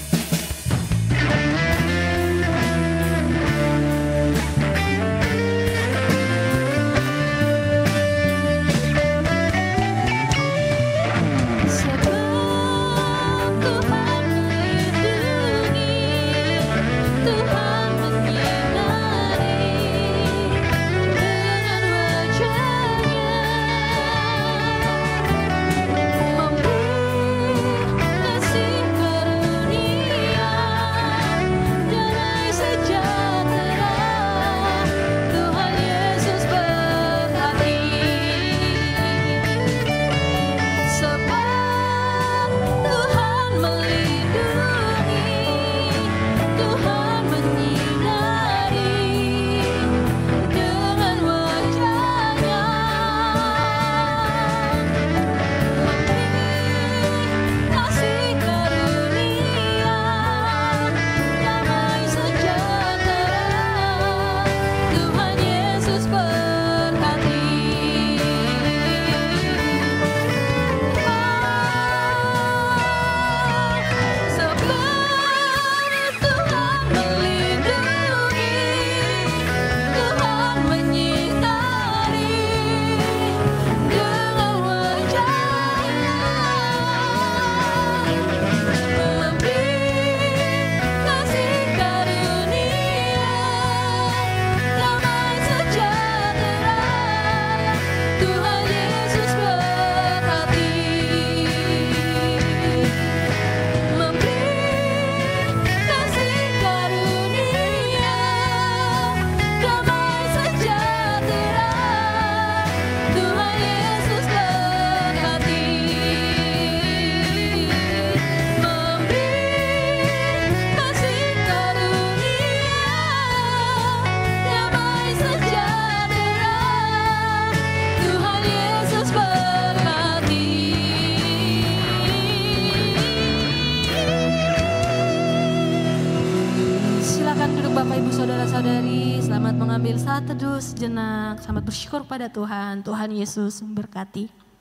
Mengambil saat teduh sejenak, selamat bersyukur pada Tuhan. Tuhan Yesus memberkati.